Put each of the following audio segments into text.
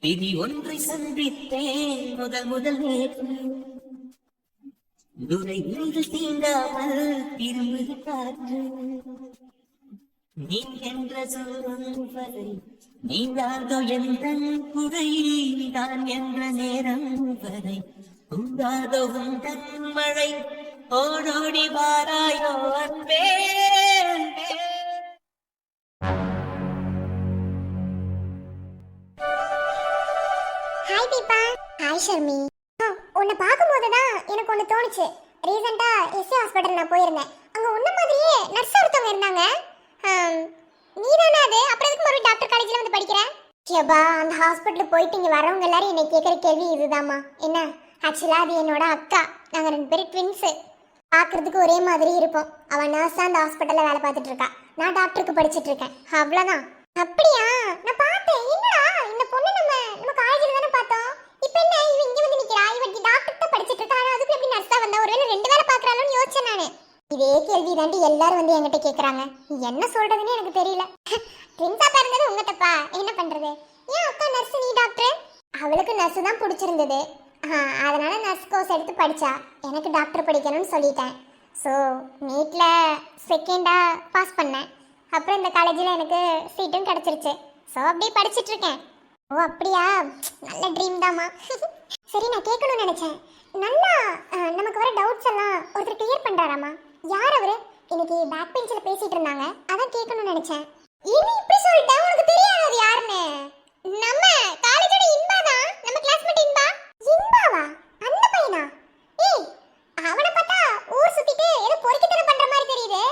விதி ஒன்றை சந்தித்தேன் முதல் முதல் நேற்று துரை ஒன்றில் தீண்டாமல் திரும்புது காற்று நீ என்ற சொல்லும் வரை நீங்காதோ எந்த குறை நான் என்ற நேரம் வரை உண்டாதோ உந்தன் மழை ஓடோடி வாராயோ அன்பே ஹாய் தீபா. ஹாய் ஷர்மி. உன்னை பார்க்கும்போது தான் எனக்கு ஒன்று தோணுச்சு. ரீசெண்டாக எஸ்சி ஹாஸ்பிட்டல் நான் போயிருந்தேன். அங்கே உன்ன மாதிரியே நர்ஸ் ஒருத்தவங்க இருந்தாங்க. நீ தானே அது? அப்புறம் எதுக்கு மறுபடியும் டாக்டர் காலேஜில் வந்து படிக்கிறேன்? ஏபா, அந்த ஹாஸ்பிட்டலுக்கு போயிட்டு இங்கே வரவங்க எல்லாரும் என்னை கேட்குற கேள்வி இதுதாம்மா. என்ன, ஆக்சுவலாக அது என்னோட அக்கா. நாங்கள் 2 பேரும் ட்வின்ஸு. பார்க்குறதுக்கு ஒரே மாதிரி இருப்போம். அவன் நர்ஸாக அந்த ஹாஸ்பிட்டலில் வேலை பார்த்துட்டு இருக்கா. நான் டாக்டருக்கு படிச்சுட்டு இருக்கேன். அவ்வளோதான். அப்படியா? நான் பார்த்தேன். என்னடா இந்த பொண்ணு நம்ம காலேஜில் தானே பார்த்தோம். இப்போ என்ன இவ இங்கே வந்து நிற்கிறா? இவன் டாக்டர் தான் படிச்சுட்டு இருக்கா. அதுக்கு எப்படி நர்ஸாக வந்தா? ஒருவேளை 2 வேலை பார்க்குறாளோன்னு யோசிச்சேன் நான். இதே கேள்வி தாண்டி எல்லாரும் வந்து என்கிட்ட கேட்குறாங்க. என்ன சொல்றதுன்னு எனக்கு தெரியல. ட்வின்ஸா பிறந்தது உங்க தப்பா? என்ன பண்றது? ஏன் அக்கா நர்ஸ், நீ டாக்டர்? அவளுக்கு நர்ஸ் தான் பிடிச்சிருந்தது. அதனால நர்ஸ் கோர்ஸ் எடுத்து படிச்சா. எனக்கு டாக்டர் படிக்கணும்னு சொல்லிட்டேன். ஸோ நீட்டில் செகண்டாக பாஸ் பண்ணேன். அப்புறம் இந்த காலேஜில் எனக்கு சீட்டும் கிடச்சிருச்சு. ஸோ அப்படியே படிச்சுட்டு இருக்கேன். ஓ அப்படியா? நல்ல ட்ரீம் தாம்மா. சரி, நான் கேட்கணும்னு நினச்சேன். நல்லா நமக்கு வர டவுட்ஸ் எல்லாம் ஒருத்தர் கிளியர் பண்ணுறாராமா. யார் அவரு? இன்னைக்கு பேக் பெஞ்சில் பேசிட்டு இருந்தாங்க. அதான் கேட்கணும்னு நினச்சேன். இது இப்படி சொல்லிட்டேன், உனக்கு தெரியாது அது யாருன்னு? நம்ம காலேஜோட இன்பா தான். நம்ம கிளாஸ்மேட் இன்பா. இன்பாவா? அந்த பையனா? ஏய், அவனை பார்த்தா ஊர் சுத்திட்டு ஏதோ பொறுக்கித்தனம் பண்ற மாதிரி தெரியுது.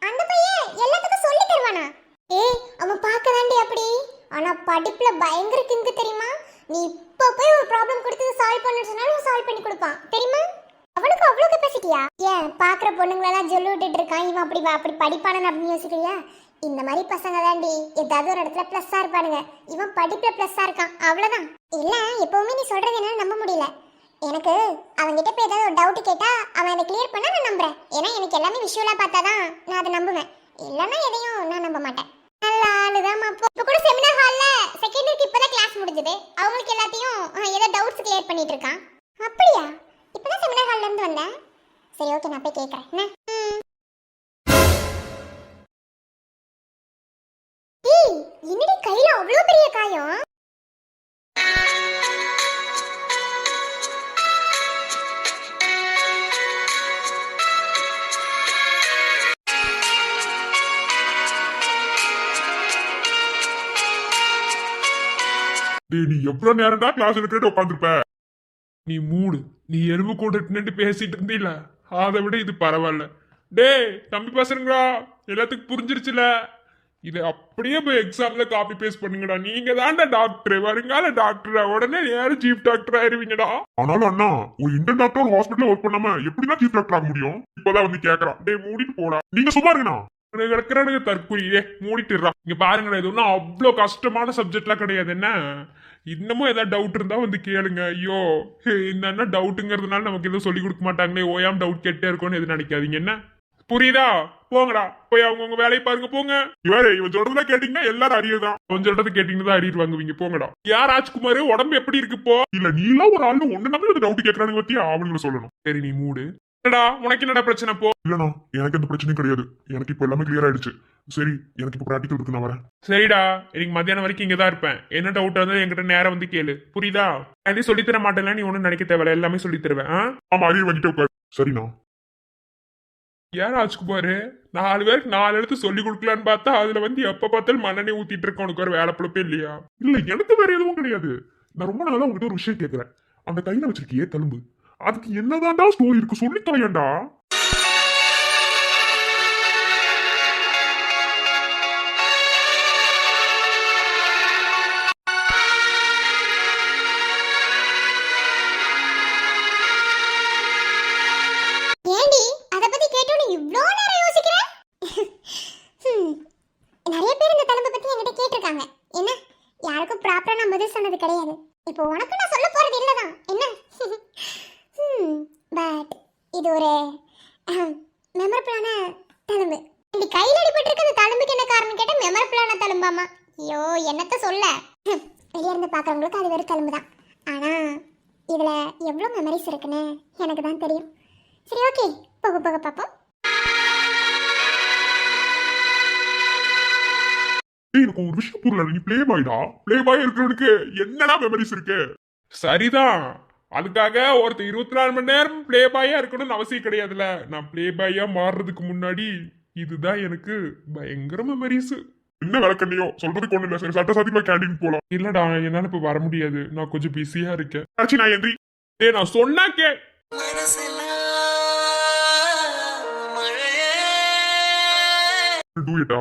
அந்த பையன் எல்லாத்துக்கும் சொல்லி தருவானா? ஏய், அவன் பார்க்க தாண்டி அப்படி. ஆனா படிப்புல பயங்கர கிங்கு தெரியுமா? நீ இப்போ போய் ஒரு ப்ராப்ளம் கொடுத்து சால்வ் பண்ண சொன்னாலும் சால்வ் பண்ணி கொடுப்பான் தெரியுமா? அவனுக்கு அவ்வளோ கெப்பாசிட்டியா? ஏன் பார்க்குற பொண்ணுங்களெல்லாம் சொல்லி விட்டுட்டு இருக்கான் இவன் அப்படி படிப்பானு அப்படின்னு யோசிக்கிறியா? இந்த மாதிரி பசங்க தாண்டி ஏதாவது ஒரு இடத்துல ப்ளஸ்ஸாக இருப்பானுங்க. இவன் படிப்பில் ப்ளஸ்ஸாக இருக்கான், அவ்வளோதான். இல்லை, எப்போவுமே நீ சொல்கிறது என்னால் நம்ப முடியல. எனக்கு அவன்கிட்ட போய் ஏதாவது ஒரு டவுட் கேட்டால் அவன் அதை கிளியர் பண்ண நான் நம்புறேன். ஏன்னா எனக்கு எல்லாமே விஷுவலாக பார்த்தா தான் நான் அதை நம்புவேன். இல்லைன்னா எதையும் நான் நம்ப மாட்டேன். நல்ல ஆளுதான். இப்போ கூட செமினார் ஹாலில் செகண்ட் இயருக்கு இப்போ தான் கிளாஸ் முடிஞ்சது. அவங்களுக்கு எல்லாத்தையும் ஏதோ டவுட்ஸ் கிளியர் பண்ணிட்டு இருக்கான். அப்படியா? இப்போதான் செமினார் ஹால்ல இருந்து வந்தேன். சரி, ஓகே, நான் போய் கேட்குறேன். என்ன? ஏய், என்னடி கையில அவ்வளோ பெரிய காயம்? நீ எவ்வளவு நேரம் தான் கிளாஸ் எடுத்துட்டு உட்காந்துருப்ப? நீ மூடு. நீ எறும்பு கூட நின்று பேசிட்டு இருந்தீல, அதை விட இது பரவாயில்ல. டேய் தம்பி பசங்களா, எல்லாத்துக்கும் புரிஞ்சிருச்சுல? இது அப்படியே போய் எக்ஸாம்ல காப்பி பேஸ்ட் பண்ணுங்கடா. நீங்க தான்டா டாக்டர், வருங்கால டாக்டர். உடனே யாரும் சீஃப் டாக்டர் ஆயிருவீங்கடா. ஆனாலும் அண்ணா, ஒரு இன்டர்ன் டாக்டர் ஒரு ஹாஸ்பிட்டல் ஒர்க் பண்ணாம எப்படின்னா சீஃப் டாக்டர் ஆக முடியும்? இப்பதான் வந்து கேக்குறான். டேய் மூடிட்டு போடா. நீங்க சும்மா இருக்கா? கிடக்குறானுங்க தற்கொலையே. மூடிட்டுறா. இங்க பாருங்கடா, இது ஒன்றும் அவ்வளோ கஷ்டமான சப்ஜெக்ட்லாம் கிடையாது. என்ன இன்னமும் ஏதாவது டவுட் இருந்தா வந்து கேளுங்க. ஐயோ, இந்த டவுட்டுங்கிறதுனால நமக்கு எதுவும் சொல்லி கொடுக்க மாட்டாங்களே, ஓயாம டவுட் கேட்டே இருக்கும்னு எதுவும் நினைக்காதீங்க. என்ன புரியுதா? போங்கடா, போய் அவங்கவுங்க வேலையை பாருங்க. போங்க. இவன் சொல்றதா கேட்டீங்கன்னா எல்லாரும் அரியதான். அவன் சொல்றது கேட்டீங்கன்னா தான் அரியர் வாங்குவீங்க. போங்கடா. யார் ராஜ்குமார், உடம்பு எப்படி இருக்கு இப்போ? இல்ல, நீ எல்லாம் ஒரு ஆளு ஒண்ணு நம்பி டவுட் கேட்கறானுங்க பத்தியா அவனுங்களை சொல்லணும். சரி, நீ மூடு. உனக்கு என்னடா பிரச்சனை? போ. இல்லண்ணா, எனக்கு எந்த பிரச்சனையும் கிடையாது. எனக்கு இப்ப எல்லாமே கிளியர் ஆயிடுச்சு. சரி, எனக்கு இப்ப பிராக்டிகல் இருக்கு, நான் வரேன். சரிடா, இன்னைக்கு மத்தியானம் வரைக்கும் இங்கதான் இருப்பேன். என்ன டவுட் வந்து என்கிட்ட நேரம் வந்து கேளு, புரியுதா? எதையும் சொல்லி தர மாட்டேன், நீ ஒன்னும் நினைக்க தேவையில்ல, எல்லாமே சொல்லி தருவேன். ஆமா, அரிய வந்துட்டு உட்காரு. சரிண்ணா. யார் ராஜ்குமாரு, 4 பேருக்கு 4 எழுத்து சொல்லி கொடுக்கலான்னு பார்த்தா அதுல வந்து எப்ப பார்த்தாலும் மண்ணெண்ணெய் ஊத்திட்டு இருக்க. உனக்கு ஒரு வேலை பொழப்பே இல்லையா? இல்ல, எனக்கு வேற எதுவும் கிடையாது. நான் ரொம்ப நாளா உங்ககிட்ட ஒரு விஷயம் கேட்கிறேன். அந்த கையில வச்சிருக்கியே தழும்பு, அதுக்கு என்னதான்டா ஸ்டோரி இருக்கு, சொல்லி தொலையண்டா. ஏண்டி அதை பத்தி கேட்டோன்னு இவ்வளோ நேரம் யோசிக்கிற? நிறைய பேர் இந்த தலைமை பத்தி என்கிட்ட கேட்டிருக்காங்க. என்ன, யாருக்கும் ப்ராப்பரா நான் பதில் சொன்னது கிடையாது. இப்போ உனக்கு நான் சொல்ல போறது இல்லதான். என்ன? பட் இது ஒரு மெமரபிளான தழும்பு. இப்படி கையில் அடிபட்டு இருக்கிற தழும்புக்கு என்ன காரணம் கேட்டால் மெமரபிளான தழும்பாமா. ஐயோ, என்னத்த சொல்ல. வெளியே இருந்து பார்க்குறவங்களுக்கு அது வெறும் தழும்பு தான். ஆனால் இதில் எவ்வளோ மெமரிஸ் இருக்குன்னு எனக்கு தான் தெரியும். சரி, ஓகே, போக போக பார்ப்போம். எனக்கு ஒரு விஷயம் புரியல. நீ பிளே பாய்டா. பிளே பாய் இருக்கிறவனுக்கு என்னடா மெமரிஸ் இருக்கு? சரிதான், அதுக்காக ஒருத்தர் 24 மணி நேரம் பிளே பாயா இருக்கணும்னு அவசியம் கிடையாதுல. நான் பிளே பாயா மாறுறதுக்கு முன்னாடி இதுதான் எனக்கு பயங்கர மெமரிஸ். என்ன விளக்கண்ணியோ சொல்றதுக்கு ஒண்ணு இல்ல. சரி, சட்ட சாத்தியமா கேண்டீன் போலாம். இல்லடா, என்னால இப்ப வர முடியாது. நான் கொஞ்சம் பிஸியா இருக்கேன். ஆச்சு, நான் எந்திரி. நான் சொன்னா கே. டூயட்டா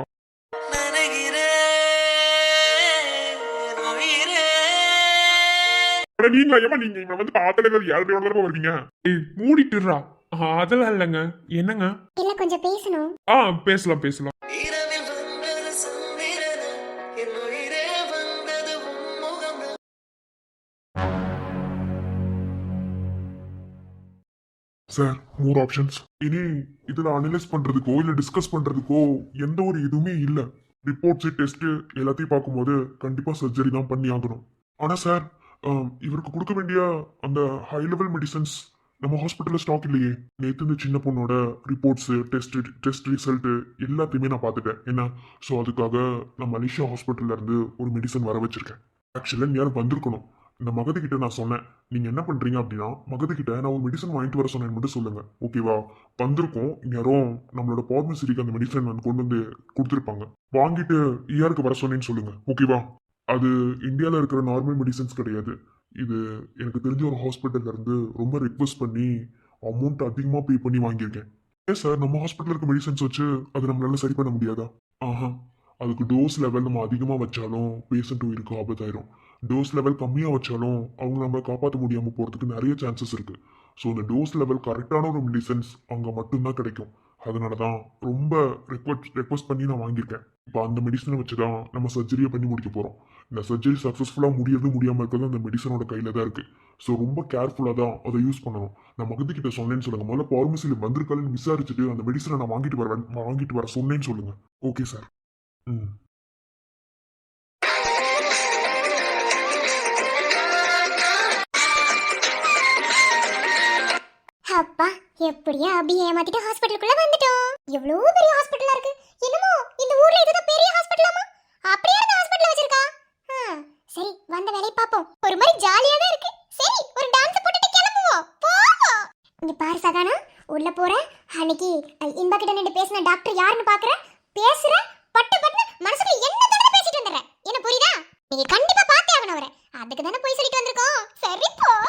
நீங்களா? ஏமா நீங்க இவன் வந்து பாத்தல யாரோட தடவை வருவீங்க? மூடிட்டுறா. அதெல்லாம் இல்லைங்க. என்னங்க? இல்லை, கொஞ்சம் பேசணும். பேசலாம் பேசலாம். Sir, 3 options. இனி இதுல அனலைஸ் பண்றதுக்கோ இல்ல டிஸ்கஸ் பண்றதுக்கோ எந்த ஒரு இதுவுமே இல்ல. ரிப்போர்ட்ஸ், டெஸ்ட் எல்லாத்தையும் பார்க்கும்போது கண்டிப்பா சர்ஜரி தான் பண்ணி ஆகணும். ஆனா சார், இவருக்கு கொடுக்க வேண்டிய அந்த ஹை லெவல் மெடிசன்ஸ் நம்ம ஹாஸ்பிட்டல்ல ஸ்டாக் இல்லையே. நேற்று இந்த சின்ன பொண்ணோட ரிப்போர்ட்ஸ், டெஸ்ட் ரிசல்ட் எல்லாத்தையுமே நான் பார்த்துட்டேன். என்ன, ஸோ அதுக்காக நான் மலேசியா ஹாஸ்பிட்டல்ல இருந்து ஒரு மெடிசன் வர வச்சிருக்கேன். ஆக்சுவலா யாரும் வந்திருக்கணும். இந்த மகதி கிட்ட நான் சொன்னேன், நீங்க என்ன பண்றீங்க அப்படின்னா, மகதி கிட்ட நான் ஒரு மெடிசன் வாங்கிட்டு வர சொன்னேன்னு மட்டும் சொல்லுங்க, ஓகேவா? வந்திருக்கோம், யாரும் நம்மளோட பார்மசிக்கு அந்த மெடிசன் வந்து கொண்டு வந்து கொடுத்துருப்பாங்க. வாங்கிட்டு இஆருக்கு வர சொன்னேன்னு சொல்லுங்க, ஓகேவா? அது இந்தியாவில் இருக்கிற நார்மல் மெடிசன்ஸ் கிடையாது. இது எனக்கு தெரிஞ்ச ஒரு ஹாஸ்பிட்டல்ல இருந்து ரொம்ப ரெக்வஸ்ட் பண்ணி அமௌண்ட் அதிகமாக பே பண்ணி வாங்கியிருக்கேன். ஏன் சார், நம்ம ஹாஸ்பிட்டல் இருக்க மெடிசன்ஸ் வச்சு அது நம்மளால சரி பண்ண முடியாதா? அதுக்கு டோஸ் லெவல் நம்ம அதிகமாக வச்சாலும் பேஷண்ட் உயிருக்கு ஆபத்தாயிரும். டோஸ் லெவல் கம்மியாக வச்சாலும் அவங்க நம்ம காப்பாற்ற முடியாமல் போகிறதுக்கு நிறைய சான்சஸ் இருக்குது. ஸோ அந்த டோஸ் லெவல் கரெக்டான ஒரு மெடிசன்ஸ் அங்கே மட்டும்தான் கிடைக்கும். அதனால தான் ரொம்ப ரெக்வஸ்ட் பண்ணி நான் வாங்கியிருக்கேன். இப்போ அந்த மெடிசனை வச்சு தான் நம்ம சர்ஜரியை பண்ணி முடிக்க போகிறோம். இந்த சர்ஜரி சக்ஸஸ்ஃபுல்லாக முடியாமல் இருக்கிறது அந்த மெடிசனோட கையில் தான் இருக்குது. ஸோ ரொம்ப கேர்ஃபுல்லாக தான் அதை யூஸ் பண்ணணும். நான் மகதி கிட்ட சொன்னேன்னு சொல்லுங்கள். முதல்ல பார்மசியில் வந்திருக்கான்னு விசாரிச்சுட்டு அந்த மெடிசனை நான் வாங்கிட்டு வர சொன்னேன்னு சொல்லுங்கள். Okay sir. அப்பா, எப்படியா அபி ஏமாத்திட்டு ஹாஸ்பிட்டலுக்குள்ள வந்துட்டோம். எவ்வளவு பெரிய ஹாஸ்பிட்டலா இருக்கு. என்னமோ இந்த ஊர்ல இதுதான் பெரிய ஹாஸ்பிட்டலாமா? அப்படியே இருந்த ஹாஸ்பிட்டல் வச்சிருக்கா. சரி, வந்த வேலையை பாப்போம். ஒரு மாதிரி ஜாலியா தான் இருக்கு. சரி, ஒரு டான்ஸ் போட்டுட்டு கிளம்புவோம். போவோம். இங்க பாரு சகானா, உள்ள போற அன்னைக்கு இன்பா கிட்ட நின்று பேசின டாக்டர் யாருன்னு பாக்குற, பேசுற பட்டு மனசுல என்ன தடவை பேசிட்டு வந்துடுற. என்ன புரியுதா? நீங்க கண்டிப்பா பார்த்தே ஆகணும் அவரை. அதுக்கு தானே போய் சொல்லிட்டு வந்திருக்கோம். சரி, போவோம்.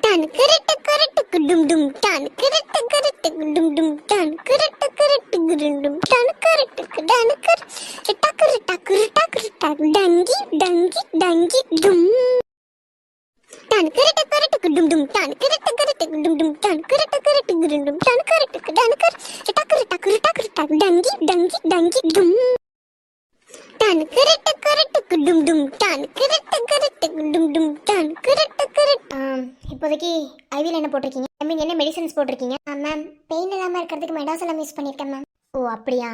டான் கரெக்ட் கரெக்ட் டும் டும் டான் கரெக்ட் கரெக்ட் டும் டும் டான் கரெக்ட் கரெக்ட் டும் டும் டான் கரெக்ட் டான் கரெக்ட் டக்கர் டக்கர் டக்கர் டக் டங்கி டங்கி டங்கி டும் டான் கரெக்ட் கரெக்ட் டும் டும் டான் கரெக்ட் கரெக்ட் டும் டும் டான் கரெக்ட் கரெக்ட் டும் டும் டான் கரெக்ட் டான் கரெக்ட் டக்கர் டக்கர் டக்கர் டக் டங்கி டங்கி டங்கி டும் டான் கரெக்ட் கரெக்ட் டும் டும் டான் கரெக்ட் கரெக்ட் டும் டும் டான் கரெக்ட் கரெக்ட். இப்போதைக்கு ஐவியில் என்ன போட்டிருக்கீங்க? ஐ மீன் என்ன மெடிசன்ஸ் போட்டிருக்கீங்க? மேம், பெயின் இல்லாமல் இருக்கிறதுக்கு மெடாசலம் யூஸ் பண்ணியிருக்கேன் மேம். ஓ, அப்படியா?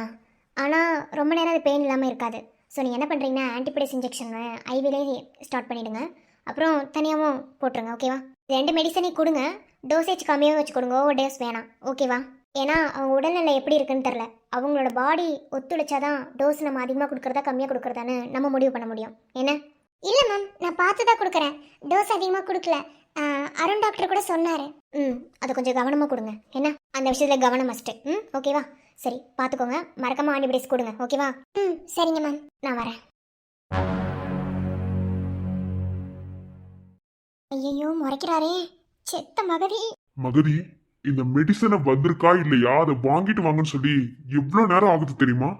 ஆனால் ரொம்ப நேரம் அது பெயின் இல்லாமல் இருக்காது. ஸோ நீங்கள் என்ன பண்ணுறீங்கன்னா ஆன்டிபயோட்டிக்ஸ் இன்ஜெக்ஷன் ஐவிலே ஸ்டார்ட் பண்ணிவிடுங்க. அப்புறம் தனியாகவும் போட்டுருங்க, ஓகேவா? 2 மெடிசனையும் கொடுங்க. டோசேஜ் கம்மியாக வச்சு கொடுங்க, ஓவர் டோஸ் வேணாம், ஓகேவா? ஏன்னா அவங்க உடல்நிலை எப்படி இருக்குன்னு தெரில. அவங்களோட பாடி ஒத்துழைச்சாதான் டோஸ் நம்ம அதிகமாக கொடுக்குறதா கம்மியாக கொடுக்குறதான்னு நம்ம முடிவு பண்ண முடியும். என்ன? இல்லை மேம், நான் பார்த்து தான் கொடுக்குறேன். டோஸ் அதிகமாக கொடுக்கல. அருண் டாக்டர் கூட சொன்னார். அதை கொஞ்சம் கவனமாக கொடுங்க. என்ன, அந்த விஷயத்தில் கவனம் மஸ்ட்டு. ஓகேவா? சரி, பார்த்துக்கோங்க. மறக்காம ஆன்டிபயோட்டிக்ஸ் கொடுங்க, ஓகேவா? சரிங்க மேம், நான் வரேன். ஐயோ, முறைக்கிறாரே, செத்த மகதி. இந்த மெடிசனை வந்திருக்கா இல்லையா, அதை வாங்கிட்டு வாங்கன்னு சொல்லி எவ்வளவு நேரம் ஆகுது தெரியுமா?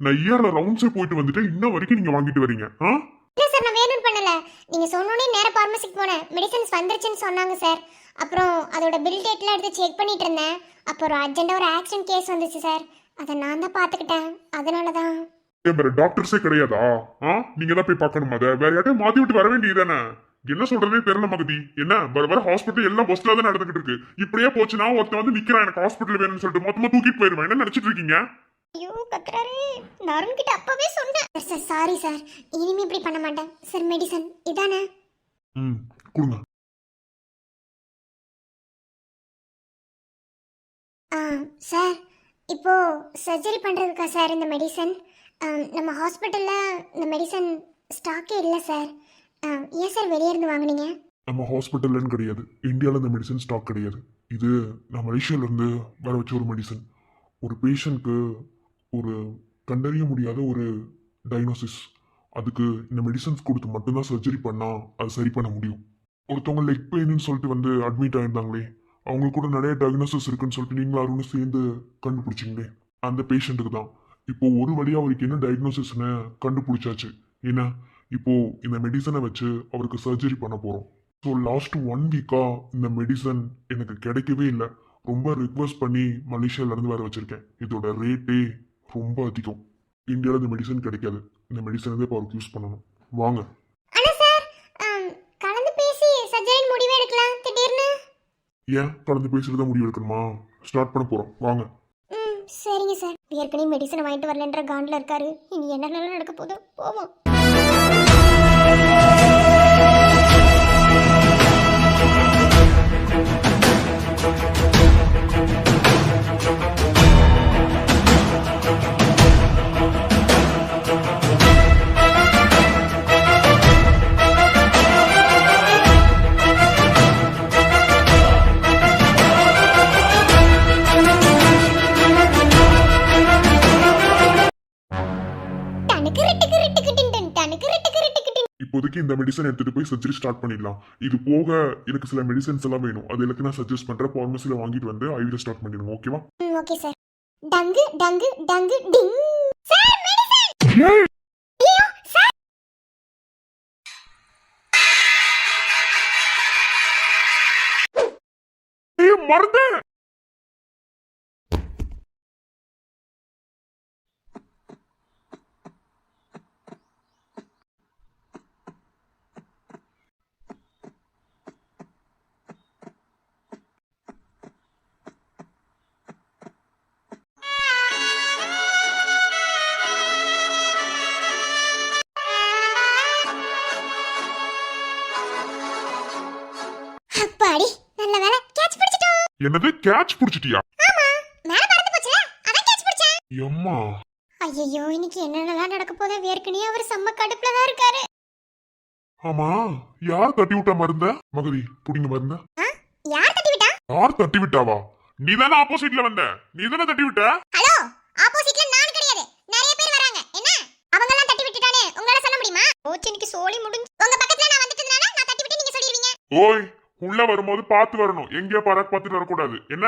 நான் இயர்ல ரவுண்ட்ஸே போயிட்டு வந்துட்டேன், இன்ன வரைக்கும் நீங்க வாங்கிட்டு வரீங்க? இல்ல சார், நான் வேணும்னு பண்ணல. நீங்க சொன்னோனே நேரா பார்மசிக்கு போனேன். மெடிசன்ஸ் வந்துருச்சுன்னு சொன்னாங்க சார். அப்புறம் அதோட பில் டேட்லாம் எடுத்து செக் பண்ணிட்டு இருந்தேன். அப்புறம் அர்ஜென்ட்டா ஒரு ஆக்சிடென்ட் கேஸ் வந்துச்சு சார். அதை நான் தான் பார்த்துக்கிட்டேன். அதனால தான். வேற டாக்டர்ஸே கிடையாதா? நீங்க தான் போய் பார்க்கணும். அதை வேற யார்ட்டையும் மாத்தி விட்டு வர வேண்டியதானே? என்ன சொல்றதே தெரியல மகதி. என்ன வர ஹாஸ்பிட்டல் எல்லாம் பஸ்ல தான் நடந்துகிட்டு இருக்கு. இப்படியே போச்சுன்னா ஒருத்தன் வந்து நிக்கிறான், எனக்கு ஹாஸ்பிட்டல் வேணும்னு சொல்லிட்டு மொத்தமா தூக்கிட்டு போயிருவேன். என்ன நினைச்சிட்டு இருக்கீங்க? ஐயோ கத்துறாரு. நான் அருண் கிட்ட அப்பவே சொன்னேன். சார் சாரி சார், இனிமே இப்படி பண்ண மாட்டேன் சார். மெடிசன் இதானே? ம், கொடுங்க. சார் இப்போ சர்ஜரி பண்றதுக்கா சார் இந்த மெடிசன்? நம்ம ஹாஸ்பிட்டல்ல இந்த மெடிசன் ஸ்டாக்கே இல்லை சார். ஏன் சார் வெளியே இருந்து வாங்குனீங்க? நம்ம ஹாஸ்பிட்டல்லன்னு கிடையாது, இந்தியாவில் இந்த மெடிசன் ஸ்டாக் கிடையாது. இது நான் மலேசியாவிலேருந்து வர வச்ச ஒரு மெடிசன். ஒரு பேஷண்ட்க்கு ஒரு கண்டறிய முடியாத ஒரு டயக்னோசிஸ், அதுக்கு இந்த மெடிசன்ஸ் கொடுத்து மட்டும்தான் சர்ஜரி பண்ணால் அது சரி பண்ண முடியும். ஒருத்தவங்க லெக் பெயின்னு சொல்லிட்டு வந்து அட்மிட் ஆயிருந்தாங்களே, அவங்களுக்கு கூட நிறைய டயக்னோசிஸ் இருக்குன்னு சொல்லிட்டு நீங்களும் அருணும் சேர்ந்து கண்டுபிடிச்சிங்களே, அந்த பேஷண்ட்டுக்கு தான் இப்போ ஒரு வழியாக அவருக்கு என்ன டயக்னோசிஸ்னு கண்டுபிடிச்சாச்சு. ஏன்னா இப்போ இந்த மெடிசனை வச்சு அவருக்கு சர்ஜரி பண்ண போகிறோம். ஸோ லாஸ்ட் 1 வீக்காக இந்த மெடிசன் எனக்கு கிடைக்கவே இல்லை. ரொம்ப ரிக்வஸ்ட் பண்ணி மலேசியாவிலேருந்து வேற வச்சுருக்கேன். இதோட ரேட்டே ரொம்ப அதிகம். இந்தியாவில் இந்த மெடிசன் கிடைக்காது. இந்த மெடிசனை தான் இப்போ அவருக்கு யூஸ் பண்ணணும். வாங்க. ஆனா சார் கலந்து பேசி சர்ஜரி முடிவு எடுக்கலாம் திடீர்னு. ஏன் கலந்து பேசுறது தான் முடிவு எடுக்கணுமா? ஸ்டார்ட் பண்ண போகிறோம், வாங்க. சரிங்க சார். ஏற்கனவே மெடிசனை வாங்கிட்டு வரலன்ற காண்டில் இருக்காரு. இனி என்னெல்லாம் நடக்க போதும், போவோம். இப்போதைக்கு இந்த மெடிசன் எடுத்துட்டு போய் சர்ஜரி ஸ்டார்ட் பண்ணிடலாம். இது போக எனக்கு சில மெடிசன்ஸ் எல்லாம் வேணும். அது எல்லாத்தையும் நான் சஜஸ்ட் பண்றேன். ஃபார்மசில வாங்கிட்டு வந்து ஐவில ஸ்டார்ட் பண்ணிடுங்க. ஓகேவா? Okay sir. டங்கு டங்கு டங்கு டிங். Sir medicine. ஐயோ சார். ஏய் மறந்தே. அப்பாடி நல்ல வேளை கேட்ச் பிடிச்சிட்டோம். என்னது கேட்ச் பிடிச்சிட்டியா? ஆமா, மேல பறந்து போச்சுல, அதான் கேட்ச் பிடிச்சேன். எம்மா. ஐயோ இன்னைக்கு என்னென்னலாம் நடக்க போதோ. ஏற்கனவே அவர் செம்ம கடுப்புல தான் இருக்காரு. ஆமா, யார் தட்டி விட்டா மருந்த? மகதி புடிங்க மருந்த. யார் தட்டி விட்டா? யார் தட்டி விட்டாவா? நீதானே ஆப்போசிட்ல வந்த. நீதானே தட்டி விட்ட. ஹலோ, ஆப்போசிட்ல நான் கிடையாது, நிறைய பேர் வராங்க. என்ன அவங்க எல்லாம் தட்டி விட்டுட்டானே உங்களால சொல்ல முடியுமா? ஓச்சு இன்னைக்கு சோலி முடிஞ்சு. உங்க பக்கத்துல நான் வந்துட்டதுனால நான் தட்டி விட்டு நீங்க சொல்லிடுவீங்க. ஓய், உள்ள வரும்போது பார்த்து வரணும். எங்கேயோ பறக்க பார்த்துட்டு வரக்கூடாது. என்ன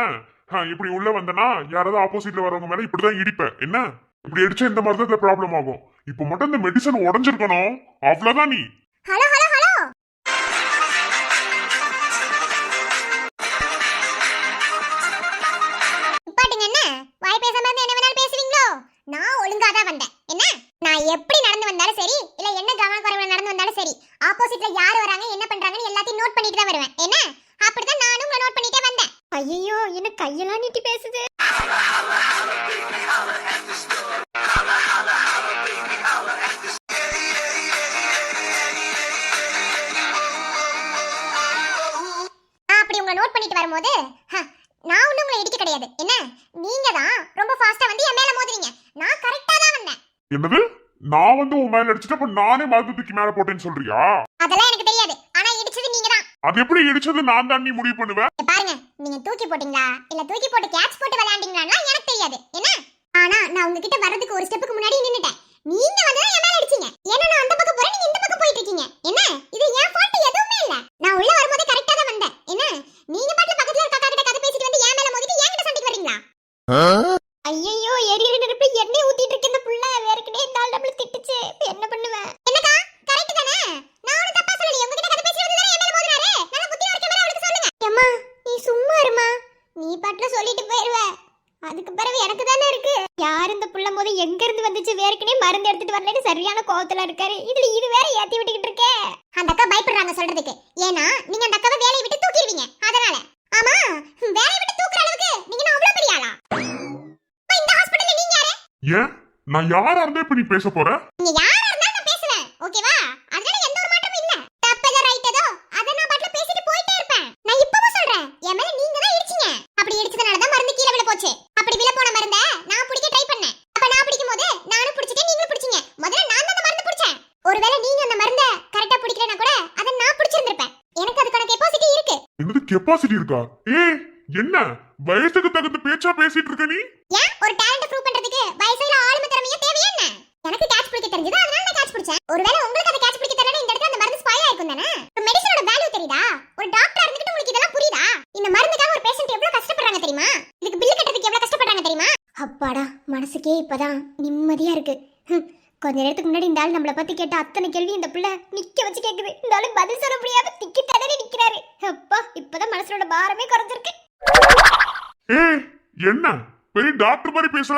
இப்படி உள்ள வந்தனா யாராவது ஆப்போசிட்ல வரவங்க மேல இப்படிதான் இடிப்பேன். என்ன இப்படி அடிச்சா இந்த மாதிரி தான் ப்ராப்ளம் ஆகும். இப்போ மட்டும் இந்த மெடிசன் உடஞ்சிருக்கணும், அவ்வளவுதான். நீ ஹலோ ஹலோ ஹலோ. பாட்டுங்க. என்ன வாய் பேசாம இருந்து என்ன வேணாலும் பேசுவீங்களோ? நான் ஒழுங்கா தான் வந்தேன். என்ன நான் எப்படி நடந்து வந்தாலும் சரி, இல்ல என்ன கவனக்குறைவுல நடந்து வந்தாலும் சரி, ஆப்போசிட்ல யார் வராங்க என்ன பண்றாங்கன்னு எல்லாத்தையும் நோட் பண்ணிட்டு தான் வருவேன். என்ன அப்படிதான் நானும் உங்களை நோட் பண்ணிட்டே வந்தேன். ஐயோ என்ன கையெல்லாம் நீட்டி பேசுது. அப்படி உங்களை நோட் பண்ணிட்டு வரும்போது நான் ஒன்னும் உங்களை இடிக்க கிடையாது. என்ன நீங்க தான் ரொம்ப ஃபாஸ்டா வந்து என் மேல மோதுறீங்க. நான் கரெக்ட்டா தான் வந்தேன். என்னது? நான் வந்து உன் மேல அடிச்சிட்டு அப்ப நானே மருந்துக்கு மேல போட்டேன்னு சொல்றியா? அதெல்லாம் எனக்கு தெரியாது. ஆனா இடிச்சது நீங்க தான். அது எப்படி இடிச்சது நான் தான் நீ முடிவு பண்ணுவ? பாருங்க, நீங்க தூக்கி போட்டீங்களா இல்ல தூக்கி போட்டு கேட்ச் போட்டு விளையாண்டீங்களான்னா எனக்கு தெரியாது. என்ன ஆனா நான் உங்ககிட்ட வர்றதுக்கு ஒரு ஸ்டெப்புக்கு முன்னாடி நின்னுட்டேன். நீங்க வந்து என் மேல அடிச்சீங்க. ஏன்னா நான் அந்த பக்கம் போறேன், நீங்க இந்த பக்கம் போயிட்டு இருக்கீங்க. என்ன இது என் ஃபால்ட் எதுவுமே இல்ல. நான் உள்ள வரும்போது கரெக்ட்டா தான் வந்தேன். என்ன நீங்க பாட்டுல பக்கத்துல இருக்க அக்கா கிட்ட கதை பேசிட்டு வந்து என் மேல மோதிட்டு என்கிட்ட சண்டைக்கு வரீங்களா? ஐயோ எரியற நெருப்பு எண்ணெய் ஊத்திட்டு இருக்க இந்த புள்ள வேர்க்கனே இந்த ஆள் நம்மள திட்டுச்சு. என்ன பண்ணுவேன்? என்னக்கா கரெக்ட் தானே? நான் ஒரு தப்பா சொல்லலையே. உங்ககிட்ட கதை பேசி வந்து என் மேல மோதுறாரே. நான் புத்தி வரைக்கும் மேல அவளுக்கு சொல்லுங்க. அம்மா நீ சும்மா இருமா. நீ பாட்டுல சொல்லிட்டு போயிடுவ. அதுக்கு பிறகு எனக்கு தானே இருக்கு. யார் இந்த புள்ள போது எங்க இருந்து வந்துச்சு? வேர்க்கனே மருந்து எடுத்துட்டு வரலன்னு சரியான கோவத்துல இருக்காரு. இதுல இது வேற ஏத்தி விட்டுக்கிட்டு இருக்கே. அந்த அக்கா பயப்படுறாங்க சொல்றதுக்கு. ஏன்னா நீங்க அந்த அக்காவை வேலையை விட்டு தூக்கிடுவீங்க. அதனால ஆமா, வேலையை விட்டு தூக்குற அளவுக்கு நீங்க நான் அவ்வளவு பெரிய ஆளா? இந்த ஹாஸ்பிடல்ல நீங்க யாரு? ஏன் நான் யாரா இருந்தா இப்ப நீ பேச போற? நீங்க யாரா இருந்தாலும் நான் பேசுவேன், ஓகேவா? அதனால எந்த ஒரு மாற்றமும் இல்ல. தப்பதோ ரைட்டதோ அத நான் பாட்டுல பேசிட்டு போயிட்டே இருப்பேன். நான் இப்பவும் சொல்றேன், என் மேல நீங்க தான் இடிச்சீங்க. அப்படி இடிச்சதனால தான் மருந்து கீழ விழ போச்சு. அப்படி விழ போன மருந்த நான் பிடிக்க ட்ரை பண்ணேன். அப்ப நான் பிடிக்கும்போது நானும் பிடிச்சிட்டேன், நீங்களும் பிடிச்சீங்க. முதல்ல நான் தான் அந்த மருந்து பிடிச்சேன். ஒருவேளை நீங்க அந்த மருந்த கரெக்ட்டா பிடிக்கலனா கூட அத நான் பிடிச்சிருந்திருப்பேன். எனக்கு அதுக்கான கெபாசிட்டி இருக்கு. என்னது கெபாசிட்டி இருக்கா? ஏய் என்ன வயசுக்கு தகுந்த பேச்சா பேசிட்டு இருக்க நீ? ஏன் ஒரு டாலண்ட் ப்ரூவ் பண்றதுக்கு வயசுல ஆளுமை திறமையே தேவையா என்ன? எனக்கு கேட்ச் பிடிக்க தெரிஞ்சது, அதனால நான் கேட்ச் பிடிச்சேன். ஒருவேளை உங்களுக்கு அதை கேட்ச் பிடிக்க தெரியலனா இந்த இடத்துல அந்த மருந்து ஸ்பாயில் ஆயிருக்கும் தானே? மெடிசனோட வேல்யூ தெரியுதா? ஒரு டாக்டரா இருந்துட்டு உங்களுக்கு இதெல்லாம் புரியுதா? இந்த மருந்துக்காக ஒரு பேஷண்ட் எவ்வளவு கஷ்டப்படுறாங்க தெரியுமா? இதுக்கு பில் கட்டறதுக்கு எவ்வளவு கஷ்டப்படுறாங்க தெரியுமா? அப்பாடா, மனசுக்கே இப்பதான் நிம்மதியா இருக்கு. கொஞ்ச நேரத்துக்கு முன்னாடி இந்த ஆள் நம்மள பத்தி கேட்ட அத்தனை கேள்வி இந்த பிள்ளை நிக்க வச்சு கேக்குது. இந்த ஆளு பதில் சொல்ல முடியாம திக்கி தடவி நிக்கிறாரு. அப்பா, இப்பதான் மனசோட பாரமே குறைஞ்சிருக்கு. ஏய் என்ன பெரிய டாக்டர் மாதிரி பேசுற?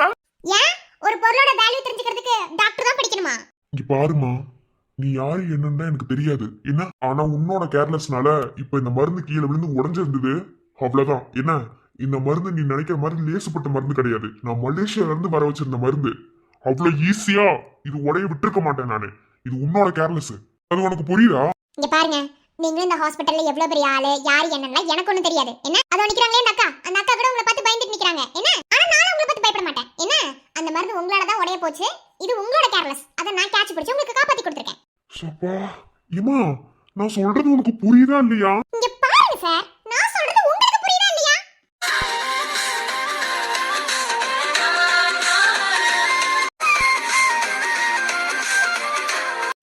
ஏன் ஒரு பொருளோட வேல்யூ தெரிஞ்சுக்கிறதுக்கு டாக்டர் தான் படிக்கணுமா? இங்க பாருமா, நீ யாரு என்னன்னு எனக்கு தெரியாது என்ன, ஆனா உன்னோட கேர்லெஸ்னால இப்ப இந்த மருந்து கீழே விழுந்து உடஞ்சிருந்தது, அவ்வளவுதான். என்ன இந்த மருந்து நீ நினைக்கிற மாதிரி லேசுப்பட்ட மருந்து கிடையாது. நான் மலேசியால இருந்து வர வச்சிருந்த மருந்து. அவ்வளவு ஈஸியா இது உடைய விட்டுருக்க மாட்டேன் நானு. இது உன்னோட கேர்லெஸ். அது உனக்கு புரியுதா? இங்க பாருங்க, நீங்களும் இந்த ஹாஸ்பிடல்ல எவ்வளவு பெரிய ஆளு, யாரு என்னன்னா எனக்கு ஒண்ணும் தெரியாது. என்ன அதோ நிக்கிறாங்களே அந்த அக்கா, அந்த அக்கா கூட உங்களை பார்த்து பயந்துட்டு நிக்கிறாங்க. என்ன ஆனா நானும் உங்களை பார்த்து பயப்பட மாட்டேன். என்ன அந்த மருந்து உங்களால தான் உடைய போச்சு. இது உங்களோட கேர்லெஸ். அத நான் கேட்ச் பிடிச்சு உங்களுக்கு காப்பாத்தி கொடுத்திருக்கேன். சப்பா இமா, நான் சொல்றது உனக்கு புரியுதா இல்லையா? இங்க பாருங்க சார், நான் சொல்றது உங்களுக்கு புரியுதா இல்லையா?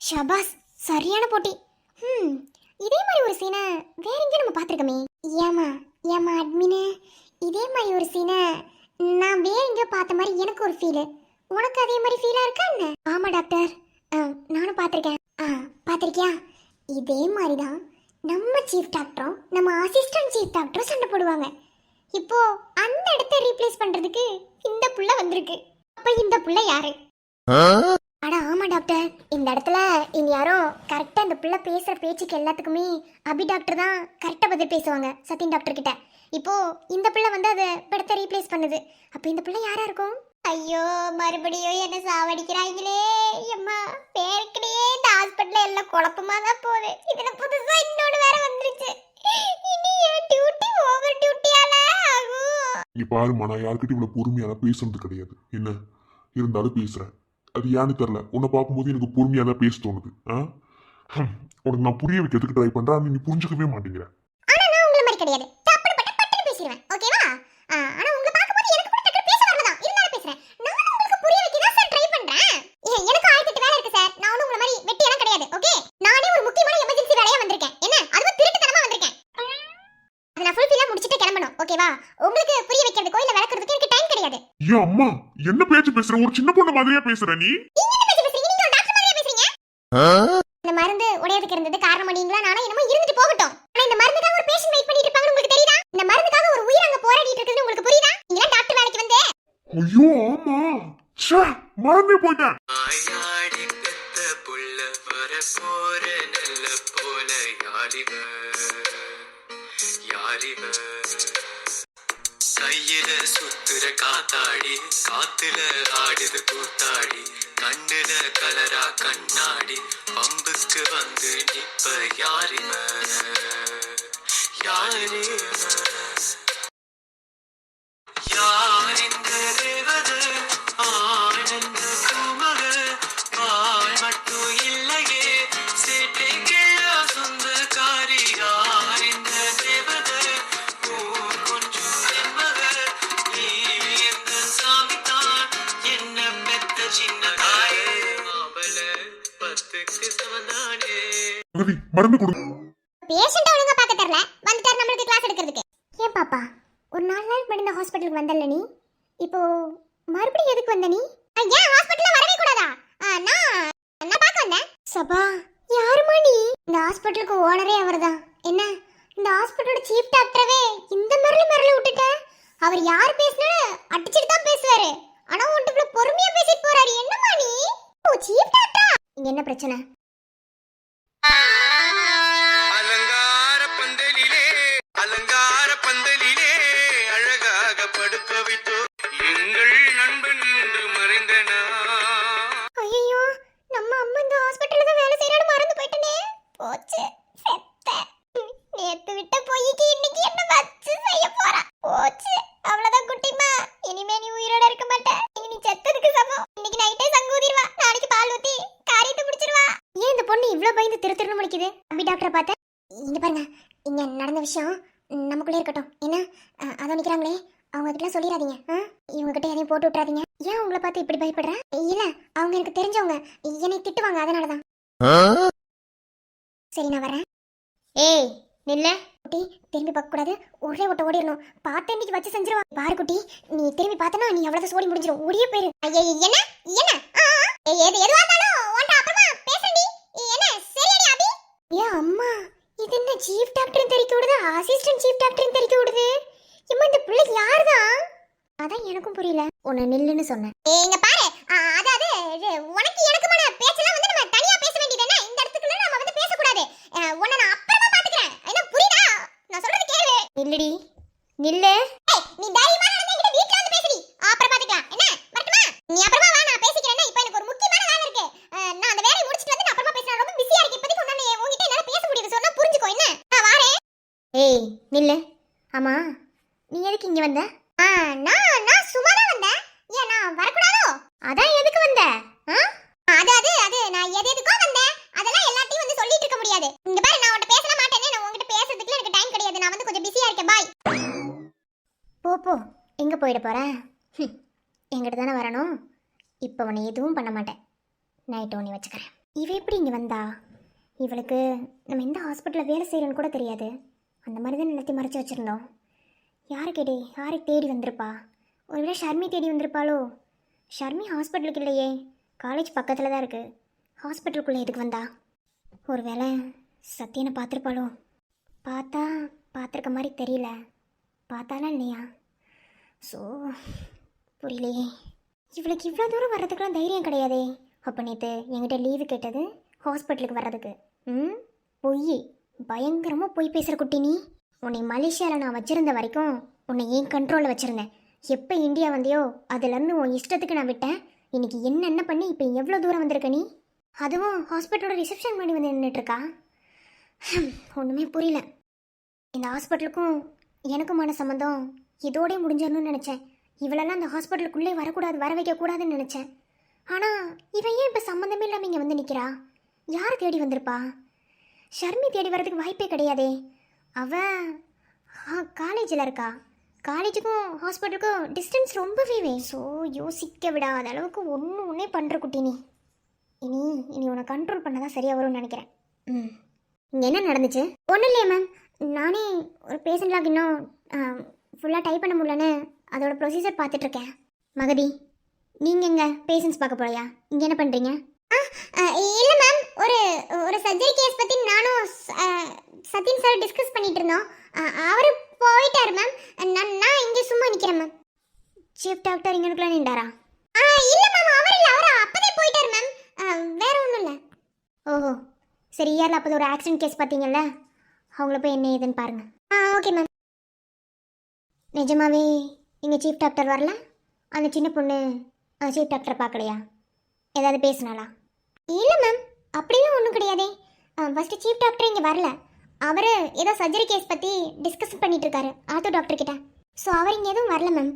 ஷபாஸ், சரியான போட்டி. இதே மாதிரி ஒரு சீனை வேற எங்க நம்ம பாத்துருக்கோமே. ஏமா அட்மினே, இதே மாதிரி ஒரு சீனை நான் வேற எங்க பார்த்த மாதிரி எனக்கு ஒரு ஃபீல். உனக்கு அதே மாதிரி ஃபீலா இருக்கா என்ன? ஆமா டாக்டர், நானும் பார்த்திருக்கேன். பார்த்திருக்கியா? இதே மாதிரி தான் நம்ம சீஃப் டாக்டரும் நம்ம அசிஸ்டன்ட் சீஃப் டாக்டரும் சண்டை போடுவாங்க. இப்போ அந்த இடத்தை ரீப்ளேஸ் பண்றதுக்கு இந்த புள்ள வந்திருக்கு. அப்ப இந்த புள்ள யாரு? அட ஆமா டாக்டர், இந்த இடத்துல இனி யாரும் கரெக்டா இந்த புள்ள பேசுற பேச்சுக்கு எல்லாத்துக்குமே அபி டாக்டர் தான் கரெக்டா பதில் பேசுவாங்க சத்தின் டாக்டர் கிட்ட. இப்போ இந்த புள்ள வந்து அதை படத்தை ரீப்ளேஸ் பண்ணுது. அப்ப இந்த புள்ள யாரா இருக்கும்? ஐயோ, மறுபடியும் என்ன சாவடிக்கிறாங்களே. அம்மா பேருக்கிடையே இந்த ஹாஸ்பிட்டல்ல எல்லாம் குழப்பமா தான் போகுது. இதுல புதுசா இன்னொன்னு வேற வந்துருச்சு. இனி என் டியூட்டி ஓவர் டியூட்டியால ஆகும். நீ பாருமா, நான் யாருக்கிட்ட இவ்வளவு பொறுமையான பேசுறது கிடையாது. என்ன இருந்தாலும் பேசுறேன். அது ஏன்னு தெரியல, உன்னை பார்க்கும்போது எனக்கு பொறுமையா தான் பேச தோணுது. உனக்கு நான் புரிய வைக்கிறதுக்கு ட்ரை பண்றேன், நீ புரிஞ்சுக்கவே மாட்டேங்கிற. ஆனா நான் உங்கள மாதிரி கிடையாது. டப்புனு பட்டு பேசிடுவேன், ஓகேவா? ஆனா உங்களை பார்க்கும்போது எனக்கு கூட டக்கு பேச வரலதான். இருந்தாலும் பேசுறேன். நான் உங்களுக்கு புரிய வைக்க தான் சார் ட்ரை பண்றேன். எனக்கு 1008 வேலை இருக்கு சார். நான் உங்கள மாதிரி வெட்டி எல்லாம் கிடையாது, ஓகே? நானே ஒரு முக்கியமான எமர்ஜென்சி வேலையா வந்திருக்கேன். என்ன அதுவும் திருட்டுத்தனமா வந்திருக்கேன். அதை நான் ஃபுல்ஃபில்லா முடிச்சிட்டு கிளம்பணும், ஓகேவா? உங்களுக்கு புரிய வைக்கிறதுக்கோ இல்ல விளக்குறதுக்கோ எனக்கு டைம் கிடையாது. ஏன் அம்மா என்ன பேச்சு பேசுற? ஒரு சின்ன பொண்ணு மாதிரியா பேசுற நீ? நீங்க என்ன பேச்சு பேசுறீங்க? நீங்க ஒரு டாக்டர் மாதிரியா பேசுறீங்க? இந்த மருந்து உடையதுக்கு இருந்தது காரணம் அடிங்களா? நானே என்னமோ இருந்துட்டு போகட்டும். ஆனா இந்த மருந்துக்காக ஒரு பேஷண்ட் வெயிட் பண்ணிட்டு இருப்பாங்க, உங்களுக்கு தெரியுதா? இந்த மருந்துக்காக ஒரு உயிர் அங்க போராடிட்டு இருக்குன்னு உங்களுக்கு புரியுதா? நீங்க டாக்டர் வேலைக்கு வந்து. ஐயோ ஆமா, ச்சே மறந்தே போயிட்டேன். ஆயாடி பெத்த புள்ள வர போற நல்ல போல யாரிவ கையில சுத்துற காத்தாடி, காத்துல ஆடுது கூத்தாடி, கண்ணுல கலரா கண்ணாடி, பம்புக்கு வந்து நிப்ப யாரிவ யாரிந்த தேவத ஆனந்த பூமக பால் மட்டும் இல்லையே சேட்டைக்கெல்லாம் சொந்தக்காரி யாரிந்த தேவத ஊர் கொஞ்சம் என்பக நீ எந்த சாமித்தான் என்ன பெத்த சின்ன தாயே மாபல 10க்கு சமந்தானே. மருந்து கொடு. பேஷண்ட ஒழுங்கா பார்க்க தெரியல, வந்துட்டார் நமக்கு கிளாஸ் எடுக்கிறதுக்கு. ஏன் பாப்பா, ஒரு 4 நாள் முன்னாடி இந்த ஹாஸ்பிடலுக்கு வந்தல்ல நீ? இப்போ மறுபடியும் எதுக்கு வந்த நீ? ஏன் ஹாஸ்பிடல்ல வரவே கூடாதா? நான் பார்க்க வந்தேன். சபா, யாருமா நீ? இந்த ஹாஸ்பிடலுக்கு ஓனரே அவர்தான். என்ன இந்த ஹாஸ்பிடலோட சீஃப் டாக்டரவே இந்த மரல விட்டுட்ட? அவர் யார் பேசினாலும் அடிச்சிட்டு தான் பேசுவாரு. ஆனா உன்கிட்ட பொறுமையா பேசிட்டு போறாரு. என்னமா நீ? ஓ சீஃப் டாக்டரா? இங்க என்ன பிரச்சனை? அலங்கார பந்தலிலே அழகாக படுக்க வைத்தோ எங்கள் நண்பன் என்று மறைந்த வலிக்குது அபி டாக்டரை பார்த்தேன். இங்க பாருங்க, இங்க நடந்த விஷயம் நமக்குள்ளே இருக்கட்டும். என்ன அதை நிக்கிறாங்களே அவங்க கிட்ட சொல்லிடாதீங்க. இவங்க கிட்ட எதையும் போட்டு விட்டுறாதீங்க. ஏன் உங்களை பார்த்து இப்படி பயப்படுறேன்? இல்ல, அவங்க எனக்கு தெரிஞ்சவங்க, என்னை திட்டுவாங்க, அதனாலதான். சரி நான் வரேன். ஏய் நில்ல குட்டி, திரும்பி பார்க்க கூடாது, ஒரே ஓட்ட ஓடிடணும். பார்த்து இன்னைக்கு வச்சு செஞ்சிருவான் பாரு குட்டி. நீ திரும்பி பார்த்தனா நீ அவ்வளவு சோடி முடிஞ்சிடும், ஓடியே போயிரு. என்ன என்ன எது எதுவா இருந்தாலும் உன்கிட்ட அப்புறமா பேசண்டி. என்ன சரியாடி அபி? ஏ அம்மா, இது என்ன சீஃப் டாக்டர் தெரிக்க விடுது, அசிஸ்டன்ட் சீஃப் டாக்டர் தெரிக்க விடுது. இம்மா இந்த பிள்ளை யாருதான்? அதான் எனக்கும் புரியல. உன்னை நில்லுன்னு சொன்னேன். இங்க பாரு, அதாவது உனக்கு எனக்குமான பேச்செல்லாம் வந்து நம்ம தனியா பேச வேண்டியது என்ன? இந்த இடத்துக்குள்ள நம்ம வந்து பேச கூடாது. உன்னை நான் அப்புறமா பாத்துக்கிறேன். என்ன புரியுதா? நான் சொல்றது கேளு. நில்லுடி நில்லு. நீ தைரியமா நடந்து என்கிட்ட வீட்ல வந்து பேசுடி. அப்புறம் பாத்துக்கலாம். என்ன வரட்டுமா? நீ அப்புறமா வா, நான் பேசிக்கிறேன். இப்போ எனக்கு ஒரு முக்கியமான வேலை இருக்கு. நான் அந்த வேலையை முடிச்சிட்டு வந்து நான் அப்புறமா பேசுறேன். ரொம்ப பிஸியா இருக்கு இப்போதைக்கு. உன்கிட்ட என்னால பேச முடியாது, சொன்னா புரிஞ்சுக்கோ. என்ன நான் வரேன். ஏய் நில்லு. ஆமா நீ எதுக்கு இங்க வந்த? நான் சும்மா தான் வந்தேன். ஏன் நான் வரக்கூடாதோ? அதான் எதுக்கு வந்த? அது நான் எதுக்கோ வந்தேன். அதெல்லாம் எல்லாத்தையும் வந்து சொல்லிட்டு இருக்க முடியாது. இங்க பாரு, நான் உன்கிட்ட பேசல மாட்டேனே. நான் உன்கிட்ட பேசுறதுக்கு எனக்கு டைம் கிடையாது. நான் வந்து கொஞ்சம் பிஸியா இருக்கேன். பாய். போ எங்க போயிட போற? என்கிட்ட தானே வரணும். இப்போ உன்னை எதுவும் பண்ண மாட்டேன். நைட்டு உன்னை வச்சுக்கிறேன். இவ எப்படி இங்க வந்தா? இவளுக்கு நம்ம எந்த ஹாஸ்பிட்டலில் வேலை செய்கிறோன்னு கூட தெரியாது. அந்த மாதிரி தான் நிறுத்தி மறைச்சி வச்சுருந்தோம். யாரை தேடி வந்திருப்பா? ஒருவேளை ஷர்மி தேடி வந்திருப்பாளோ? ஷர்மி ஹாஸ்பிட்டலுக்கு இல்லையே, காலேஜ் பக்கத்தில் தான் இருக்குது. ஹாஸ்பிட்டலுக்குள்ளே எதுக்கு வந்தா? ஒருவேளை சத்யனை பார்த்துருப்பாளோ? பார்த்துருக்க மாதிரி தெரியல. பார்த்தாலாம் இல்லையா? ஸோ புரியலையே. இவளுக்கு இவ்வளோ தூரம் வர்றதுக்குலாம் தைரியம் கிடையாதே. அப்போ நேற்று என்கிட்ட லீவு கேட்டது ஹாஸ்பிட்டலுக்கு வர்றதுக்கு. பொய், பயங்கரமாக பொய் பேசுகிற குட்டி நீ. உன்னை மலேசியாவில் நான் வச்சுருந்த வரைக்கும் உன்னை ஏன் கண்ட்ரோலில் வச்சுருந்தேன். எப்போ இந்தியா வந்தியோ அதுலேருந்து உன் இஷ்டத்துக்கு நான் விட்டேன். இன்னைக்கு என்னென்ன பண்ணி இப்போ எவ்வளோ தூரம் வந்திருக்க நீ? அதுவும் ஹாஸ்பிட்டலோட ரிசப்ஷன் பண்ணி வந்து நின்றுட்டுருக்கா. ஒன்றுமே புரியல. இந்த ஹாஸ்பிட்டலுக்கும் எனக்குமான சம்மந்தம் இதோடய முடிஞ்சிடணும்னு நினச்சேன். இவளெல்லாம் அந்த ஹாஸ்பிட்டலுக்குள்ளே வரக்கூடாது, வர வைக்கக்கூடாதுன்னு நினச்சேன். ஆனால் இவன் ஏன் இப்போ சம்மந்தமே இல்லாமல் இங்கே வந்து நிற்கிறா? யார் தேடி வந்திருப்பா? ஷர்மி தேடி வர்றதுக்கு வாய்ப்பே கிடையாதே. அவள் காலேஜில் இருக்கா. காலேஜுக்கும் ஹாஸ்பிட்டலுக்கும் டிஸ்டன்ஸ் ரொம்பவே. ஸோ யோசிக்க விடாத அளவுக்கு ஒன்றே பண்ணுற குட்டி நீ. இனி உன்னை கண்ட்ரோல் பண்ண தான் சரியாக வரும்னு நினைக்கிறேன். இங்கே என்ன நடந்துச்சு? ஒன்றும் இல்லையே மேம், நானே ஒரு பேஷண்ட்லாக இன்னும் ஃபுல்லாக டைப் பண்ண முடியலன்னு அதோட ப்ரொசீஜர் பார்த்துட்ருக்கேன். மகதி, நீங்கள் எங்கே பேஷண்ட்ஸ் பார்க்க போலையா? இங்கே என்ன பண்ணுறீங்க? இல்லை மேம், ஒரு சர்ஜரி கேஸ் பற்றி நானும் சத்யன் சார் டிஸ்கஸ் பண்ணிட்டு இருந்தோம். அவர் போயிட்டாரு மேம். நான் இங்கே சும்மா நிற்கிறேன் மேம். சீஃப் டாக்டர் இங்கனுக்குள்ள நின்றாரா? இல்லை மேம், அவர் இல்லை, அவர் அப்போதே போயிட்டார் மேம். வேற ஒன்றும் இல்லை. ஓஹோ சரி, யாரில் அப்போது ஒரு ஆக்சிடென்ட் கேஸ் பார்த்தீங்கல்ல, அவங்கள போய் என்ன ஏதுன்னு பாருங்கள். Okay ma'am. நிஜமாவே இங்கே சீஃப் டாக்டர் வரல? அந்த சின்ன பொண்ணு சீஃப் டாக்டரை பார்க்கலையா? ஏதாவது பேசினாளா? இல்லை மேம், அப்படிலாம் ஒன்றும் கிடையாதே. ஃபஸ்ட்டு சீஃப் டாக்டர் இங்கே வரல. அவர் ஏதோ சர்ஜரி கேஸ் பற்றி டிஸ்கஸ் பண்ணிட்டு இருக்காரு ஆர்த்தோ டாக்டர் கிட்ட. ஸோ அவர் இங்கே எதுவும் வரல மேம்.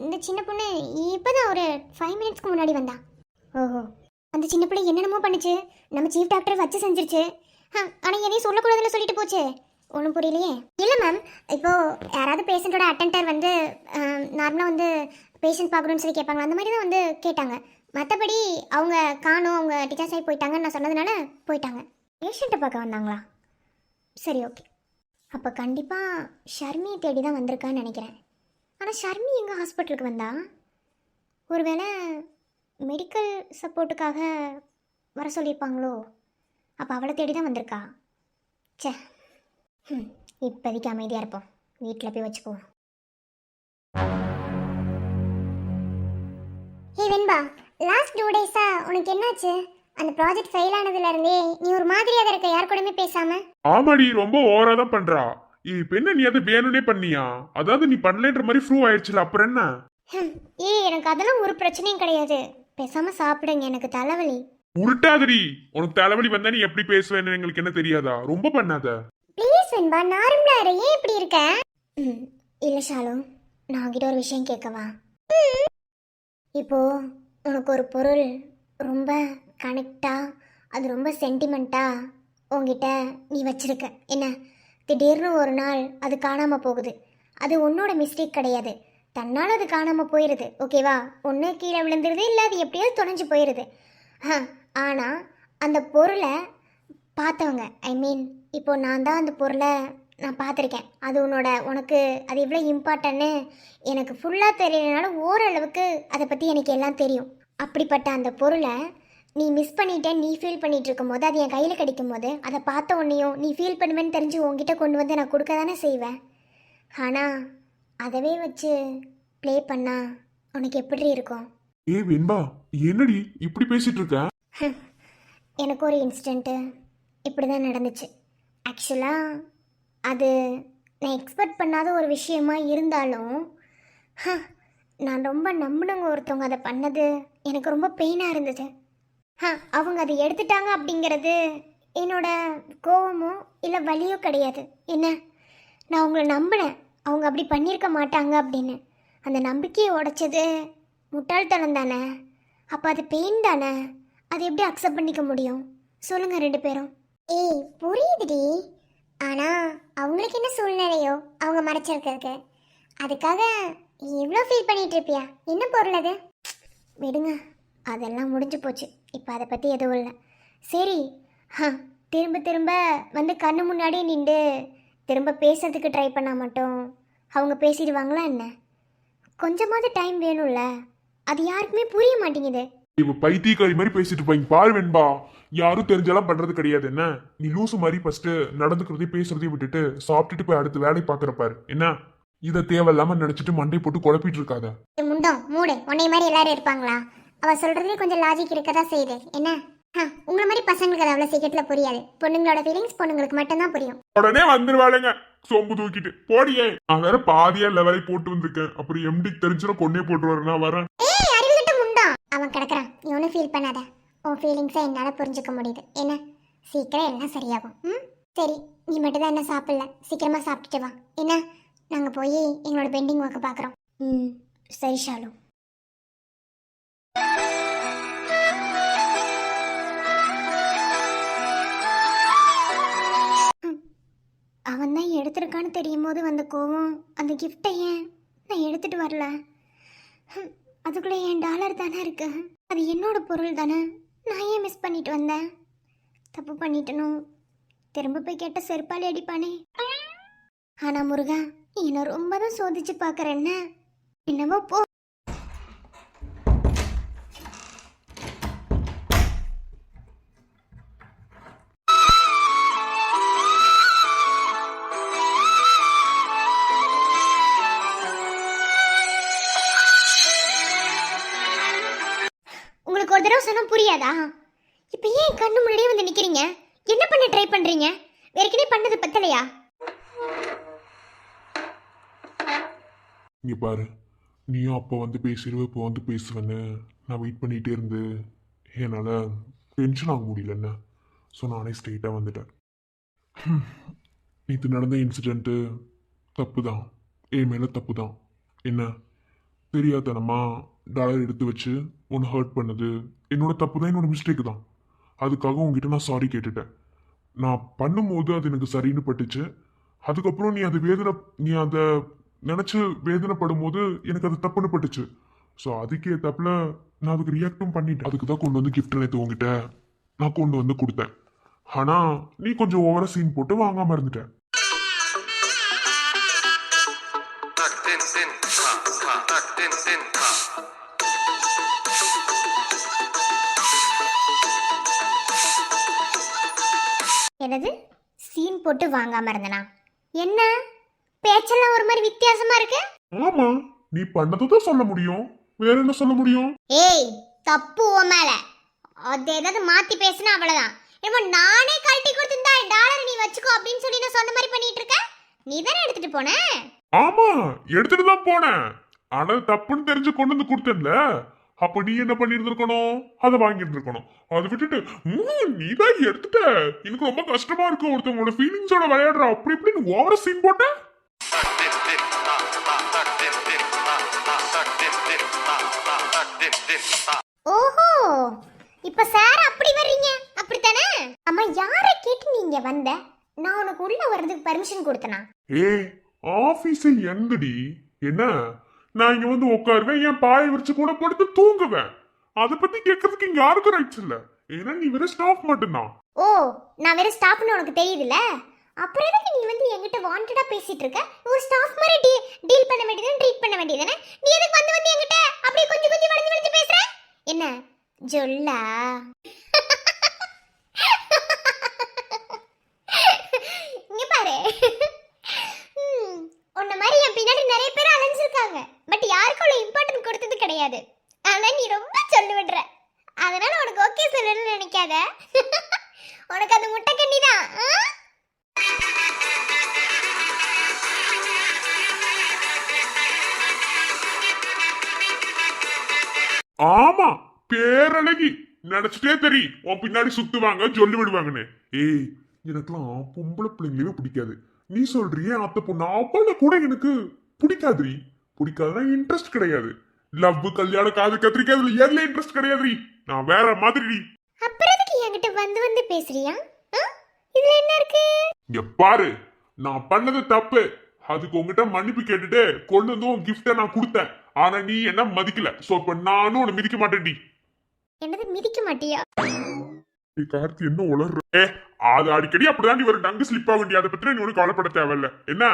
இந்த சின்ன பொண்ணு இப்போ தான் ஒரு 5 மினிட்ஸ்க்கு முன்னாடி வந்தா. ஓஹோ, அந்த சின்ன பிள்ளை என்னென்னமோ பண்ணிச்சு, நம்ம சீஃப் டாக்டர் வச்சு செஞ்சிருச்சு. ஆனால் எதையும் சொல்லக்கூடாதுன்னு சொல்லிட்டு போச்சு. ஒன்றும் புரியலையே. இல்லை மேம், இப்போது யாராவது பேஷண்ட்டோட அட்டெண்டர் வந்து நார்மலாக வந்து பேஷண்ட் பார்க்கணுன்னு சொல்லி கேட்பாங்க, அந்த மாதிரி தான் வந்து கேட்டாங்க. மற்றபடி அவங்க காணும், அவங்க டிச்சார்ஜ் ஆகி போயிட்டாங்கன்னு நான் சொன்னதுனால போயிட்டாங்க. பேஷண்ட்டை பார்க்க வந்தாங்களா? சரி ஓகே. அப்போ கண்டிப்பாக ஷர்மியை தேடி தான் வந்திருக்கான்னு நினைக்கிறேன். ஆனால் ஷர்மி எங்கள் ஹாஸ்பிட்டலுக்கு வந்தா? ஒருவேளை மெடிக்கல் சப்போர்ட்டுக்காக வர சொல்லியிருப்பாங்களோ? அப்போ அவளை தேடி தான் வந்திருக்கா. சே, இப்போதைக்கு அமைதியாக இருப்போம், வீட்டில் போய் வச்சுக்குவோம். ஹே வெண்பா, லாஸ்ட் 2 டேஸா உனக்கு என்னாச்சு? அந்த ப்ராஜெக்ட் ஃபெயில் ஆனதுலேருந்தே நீ ஒரு மாதிரியாக இருக்க, யார் கூடயுமே பேசாம. ஆமாடி, ரொம்ப ஓவரா தான் பண்றா. இப்ப என்ன நீ அதை வேணும்னே பண்ணியா? அதாவது நீ பண்ணலன்ற மாதிரி ப்ரூவ் ஆயிடுச்சுல, அப்புறம் என்ன? எனக்கு அதெல்லாம் ஒரு பிரச்சனையும் கிடையாது. பேசாம சாப்பிடுங்க, எனக்கு தலைவலி. உருட்டாதடி, உனக்கு தலைவலி வந்தா நீ எப்படி பேசுவேன்னு எங்களுக்கு என்ன தெரியாதா? ரொம்ப பண்ணாத ப்ளீஸ் வெண்பா, நார்மலா இரு. ஏன் இப்படி இருக்க? இல்ல ஷாலு, நான் உன்கிட்ட ஒரு விஷயம் கேட்கவா? இப்போ உனக்கு ஒரு பொருள் ரொம்ப கனெக்டா, அது ரொம்ப சென்டிமெண்ட்டா உங்ககிட்ட நீ வச்சிருக்க என்ன. திடீர்னு ஒரு நாள் அது காணாம போகுது. அது உன்னோட மிஸ்டேக் கிடையாது. தன்னால் அது காணாம போயிடுது. ஓகேவா? ஒன்று கீழே விழுந்துருது, இல்லை அது எப்படியாவது தொலைஞ்சு போயிடுது. ஆனால் அந்த பொருளை பார்த்தவங்க, ஐ மீன் இப்போ நான் தான் அந்த பொருளை நான் பார்த்துருக்கேன். அது உனக்கு அது எவ்வளோ இம்பார்ட்டன்னு எனக்கு ஃபுல்லாக தெரியலனாலும் ஓரளவுக்கு அதை பற்றி எனக்கு எல்லாம் தெரியும். அப்படிப்பட்ட அந்த பொருளை நீ மிஸ் பண்ணிட்டேன், நீ ஃபீல் பண்ணிட்டு இருக்கும் போது, அது என் கையில் கிடைக்கும் போது, அதை பார்த்த உன்னையும் நீ ஃபீல் பண்ணுவேன்னு தெரிஞ்சு உங்ககிட்ட கொண்டு வந்து நான் கொடுக்க தானே செய்வேன். ஆனால் அதவே வச்சு ப்ளே பண்ணா உனக்கு எப்படி இருக்கும்? ஏ வெண்பா, என்னடி இப்படி பேசிட்டு இருக்க? எனக்கு ஒரு இன்சிடெண்ட்டு இப்படி தான் நடந்துச்சு. ஆக்சுவலாக அது நான் எக்ஸ்பெக்ட் பண்ணாத ஒரு விஷயமா இருந்தாலும் நான் ரொம்ப நம்பினவங்க ஒருத்தவங்க அதை பண்ணது எனக்கு ரொம்ப பெயினாக இருந்தது. அவங்க அதை எடுத்துட்டாங்க அப்படிங்கிறது என்னோட கோவமோ இல்லை வலியோ கிடையாது. என்ன, நான் அவங்கள நம்பினேன் அவங்க அப்படி பண்ணியிருக்க மாட்டாங்க அப்படின்னு. அந்த நம்பிக்கையை உடைச்சது முட்டாள்தனம் தானே. அப்போ அது பெயின் தானே. அது எப்படி அக்செப்ட் பண்ணிக்க முடியும் சொல்லுங்க ரெண்டு பேரும்? ஏய் புரியுதுடி, ஆனால் அவங்களுக்கு என்ன சூழ்நிலையோ அவங்க மறைச்சிருக்கிறதுக்கு, அதுக்காக எவ்வளோ ஃபீல் பண்ணிட்டு இருப்பியா? என்ன பொருள் அது? விடுங்க, அதெல்லாம் முடிஞ்சு போச்சு. இப்போ அதை பற்றி எதுவும் இல்லை. சரி, திரும்ப திரும்ப வந்து கண்ணு முன்னாடி நின்று திரும்ப பேசுறதுக்கு ட்ரை பண்ணால் மட்டும் அவங்க பேசிடுவாங்களா என்ன? கொஞ்சமாவது டைம் வேணும்ல. அது யாருக்குமே புரிய மாட்டேங்குது. இவ பைத்தியக்காரி மாதிரி பேசிட்டு இருப்பாங்க பாரு வெண்பா. யாரும் தெரிஞ்செல்லாம் பண்றது கிடையாது. என்ன நீ லூசு மாதிரி ஃபர்ஸ்ட் நடந்துக்கிறதையும் பேசுறதையும் விட்டுட்டு சாப்பிட்டுட்டு போய் அடுத்து வேலையை பாக்குற பாரு. என்ன இதை தேவையில்லாம நினைச்சிட்டு மண்டை போட்டு குழப்பிட்டு இருக்காத. முண்டம் மூடு, உன்னை மாதிரி எல்லாரும் இருப்பாங்களா? அவ சொல்றதுலேயே கொஞ்சம் லாஜிக் இருக்கதா செய்யுது. என்ன உங்களை மாதிரி பசங்களுக்கு அது அவ்வளோ சீக்கிரத்தில் புரியாது. பொண்ணுங்களோட ஃபீலிங்ஸ் பொண்ணுங்களுக்கு மட்டும்தான் புரியும். உடனே வந்துருவாளுங்க சொம்பு தூக்கிட்டு போடியே. நான் வேற பாதியா லெவலை போட்டு வந்திருக்கேன். அப்புறம் எம்டி தெரிஞ்சுனா கொன்னே போட்டு வரேன். நான் வரேன். ஏய் அறிவுகிட்ட முண்டம், அவன் கிடக்குறான். நீ ஒன்றும் ஃபீல் பண்ணாத. உன் ஃபீலிங்ஸை என்னால் புரிஞ்சுக்க முடியுது. என்ன சீக்கிரம் எல்லாம் சரியாகும். சரி, நீ மட்டும் தான் என்ன சாப்பிடல, சீக்கிரமா சாப்பிட்டுட்டு வா. என்ன, நாங்கள் போய் எங்களோட பெண்டிங் ஒர்க்கை பார்க்குறோம். சரி ஷாலு. அவன் தான் எடுத்திருக்கான்னு தெரியும் போது வந்த கோவம், அந்த கிஃப்டை ஏன் நான் எடுத்துட்டு வரல? அதுக்குள்ளே என் டாலர் தானே இருக்கு. அது என்னோட பொருள் தானே. நான் ஏன் மிஸ் பண்ணிட்டு வந்தேன்? தப்பு பண்ணிட்டனும். திரும்ப போய் கேட்ட செருப்பாலே அடிப்பானே. ஆனா முருகா, என்னை ரொம்ப தான் சோதிச்சு பார்க்குறேன்ன. என்னவோ போ. உங்களுக்கு ஒரு தடவை சொன்னா புரியாதா? இப்போ ஏன் கண்ணு முன்னாடியே வந்து நிக்கிறீங்க? என்ன பண்ண ட்ரை பண்றீங்க? ஏற்கனவே பண்ணது பத்தலையா? இங்க பாரு, நீயும் அப்போ வந்து பேசிடுவ இப்போ வந்து பேசுவேன்னு நான் வெயிட் பண்ணிகிட்டே இருந்து என்னால் டென்ஷன் ஆக முடியல. என்ன ஸோ நானே ஸ்ட்ரெயிட்டாக வந்துட்டேன். நேற்று நடந்த இன்சிடெண்ட்டு தப்பு தான், என் மேலே தப்பு தான். என்ன தெரியாதனமா டாலர் எடுத்து வச்சு உன்னை ஹர்ட் பண்ணது என்னோட தப்பு தான், என்னோட மிஸ்டேக் தான். அதுக்காக உங்ககிட்ட நான் சாரி கேட்டுட்டேன். நான் பண்ணும்போது அது எனக்கு சரின்னு பட்டுச்சு. அதுக்கப்புறம் நீ அதை நினச்சி வேதனைப்படும் போது எனக்கு அது தப்புன்னு பட்டுச்சு. ஸோ அதுக்கே தப்பில் நான் அதுக்கு ரியாக்டும் பண்ணிட்டேன். அதுக்கு தான் கொண்டு வந்து கிஃப்ட் நேற்று உங்ககிட்ட நான் கொண்டு வந்து கொடுத்தேன். ஆனால் நீ கொஞ்சம் ஓவரா சீன் போட்டு வாங்காமல் இருந்துட்டேன். என்னது சீன் போட்டு வாங்காம இருந்தனா? என்ன பேச்செல்லாம் ஒரு மாதிரி வித்தியாசமா இருக்கு. ஆமா, நீ பண்ணதை தான் சொல்ல முடியும், வேற என்ன சொல்ல முடியும்? ஏய், தப்பு உன் மேல. அது ஏதாவது மாத்தி பேசினா அவ்வளவுதான். என்னமோ நானே கழட்டி கொடுத்திருந்தா டாலர் நீ வச்சுக்கோ அப்படின்னு சொல்லி நான் சொன்ன மாதிரி பண்ணிட்டு இருக்க. நீ தானே எடுத்துட்டு போன? ஆமா, எடுத்துட்டு தான் போனேன். ஆனா தப்புன்னு தெரிஞ்சு கொண்டு வந்து கொடுத்தேன்ல, அப்ப நீ என்ன பண்ணிருந்திருக்கணும்? அதை வாங்கி இருந்திருக்கணும். அதை விட்டுட்டு நீ தான் எடுத்துட்ட. எனக்கு ரொம்ப கஷ்டமா இருக்கு. ஒருத்தவங்களோட ஃபீலிங்ஸோட விளையாடுற அப்படி இப்படின்னு ஓவர சீன் போட்ட. ஓஹோ, இப்ப சார் அப்படி வர்றீங்க அப்படித்தானே? அம்மா யாரை கேட்டு நீ இங்க வந்த? நான் உனக்கு உள்ள வர்றதுக்கு பர்மிஷன் கொடுத்தனா? ஏ ஆபீஸ் எந்தடி என்ன? நான் இங்க வந்து உட்காருவேன், என் பாயை விரிச்சு கூட படுத்து தூங்குவேன். அதை பத்தி கேட்கறதுக்கு இங்க யாருக்கும் ரைட்ஸ் இல்ல. ஏன்னா நீ வெறும் ஸ்டாஃப் மட்டும்தான். ஓ, நான் வேற ஸ்டாஃப்னு உனக்கு தெரியுதுல? அப்புறம் எதுக்கு நீ வந்து என்கிட்ட வாண்டடா பேசிட்டு இருக்க? ஒரு ஸ்டாஃப் மாதிரி டீல் பண்ண வேண்டியதுன்னு ட்ரீட் பண்ண வேண்டியதுதானே? நீ எதுக்கு வந்து வந்து என்கிட்ட அப்படியே கொஞ்சம் கொஞ்சம் வளைஞ்சு வளைஞ்சு பேசுற? என்ன ஜொல்லா? இங்க பாரு, உன்ன மாதிரி என் பின்னாடி நிறைய பேர் அலைஞ்சிருக்காங்க. பட் யாருக்கும் அவ்வளவு இம்பார்ட்டன்ட் கொடுத்தது கிடையாது. ஆனா நீ ரொம்ப சொல்லு விடுற. அதனால உனக்கு ஓகே சொல்லணும்னு நினைக்காத. உனக்கு அது முட்டை கண்ணி தான். ஆமா, பேரழகி நினைச்சிட்டே தெரியும் உன் பின்னாடி சுத்துவாங்க, சொல்லி விடுவாங்கன்னு. ஏய், எனக்குலாம் பொம்பளை பிள்ளைங்களே பிடிக்காது. நீ சொல்றியே அத்தை பொண்ணு, அவள கூட எனக்கு பிடிக்காதுரி. பிடிக்காதுன்னா இன்ட்ரெஸ்ட் கிடையாது. லவ், கல்யாணம், காது கத்திரிக்காய் அதுல எதுல இன்ட்ரெஸ்ட் கிடையாதுரி. நான் வேற மாதிரி. அப்புறம் எதுக்கு என்கிட்ட வந்து வந்து பேசுறியா? இதுல என்ன இருக்கு? இங்க பாரு, நான் பண்ணது தப்பு. அதுக்கு உங்ககிட்ட மன்னிப்பு கேட்டுட்டு கொண்டு வந்து உன் கிஃப்ட நான் கொடுத்தேன். ஆனா நீ என்ன மதிக்கல. சோ இப்ப நானும் உன்னை மிதிக்க மாட்டேன்டி. என்னது மிதிக்க மாட்டியா? கார்த்தி என்ன உளர்ற? அது அடிக்கடி அப்படிதான் ஒரு டங்கு ஸ்லிப் ஆக வேண்டிய. அதை பத்தி நீ ஒன்னும் கவலைப்பட தேவையில்ல. என்ன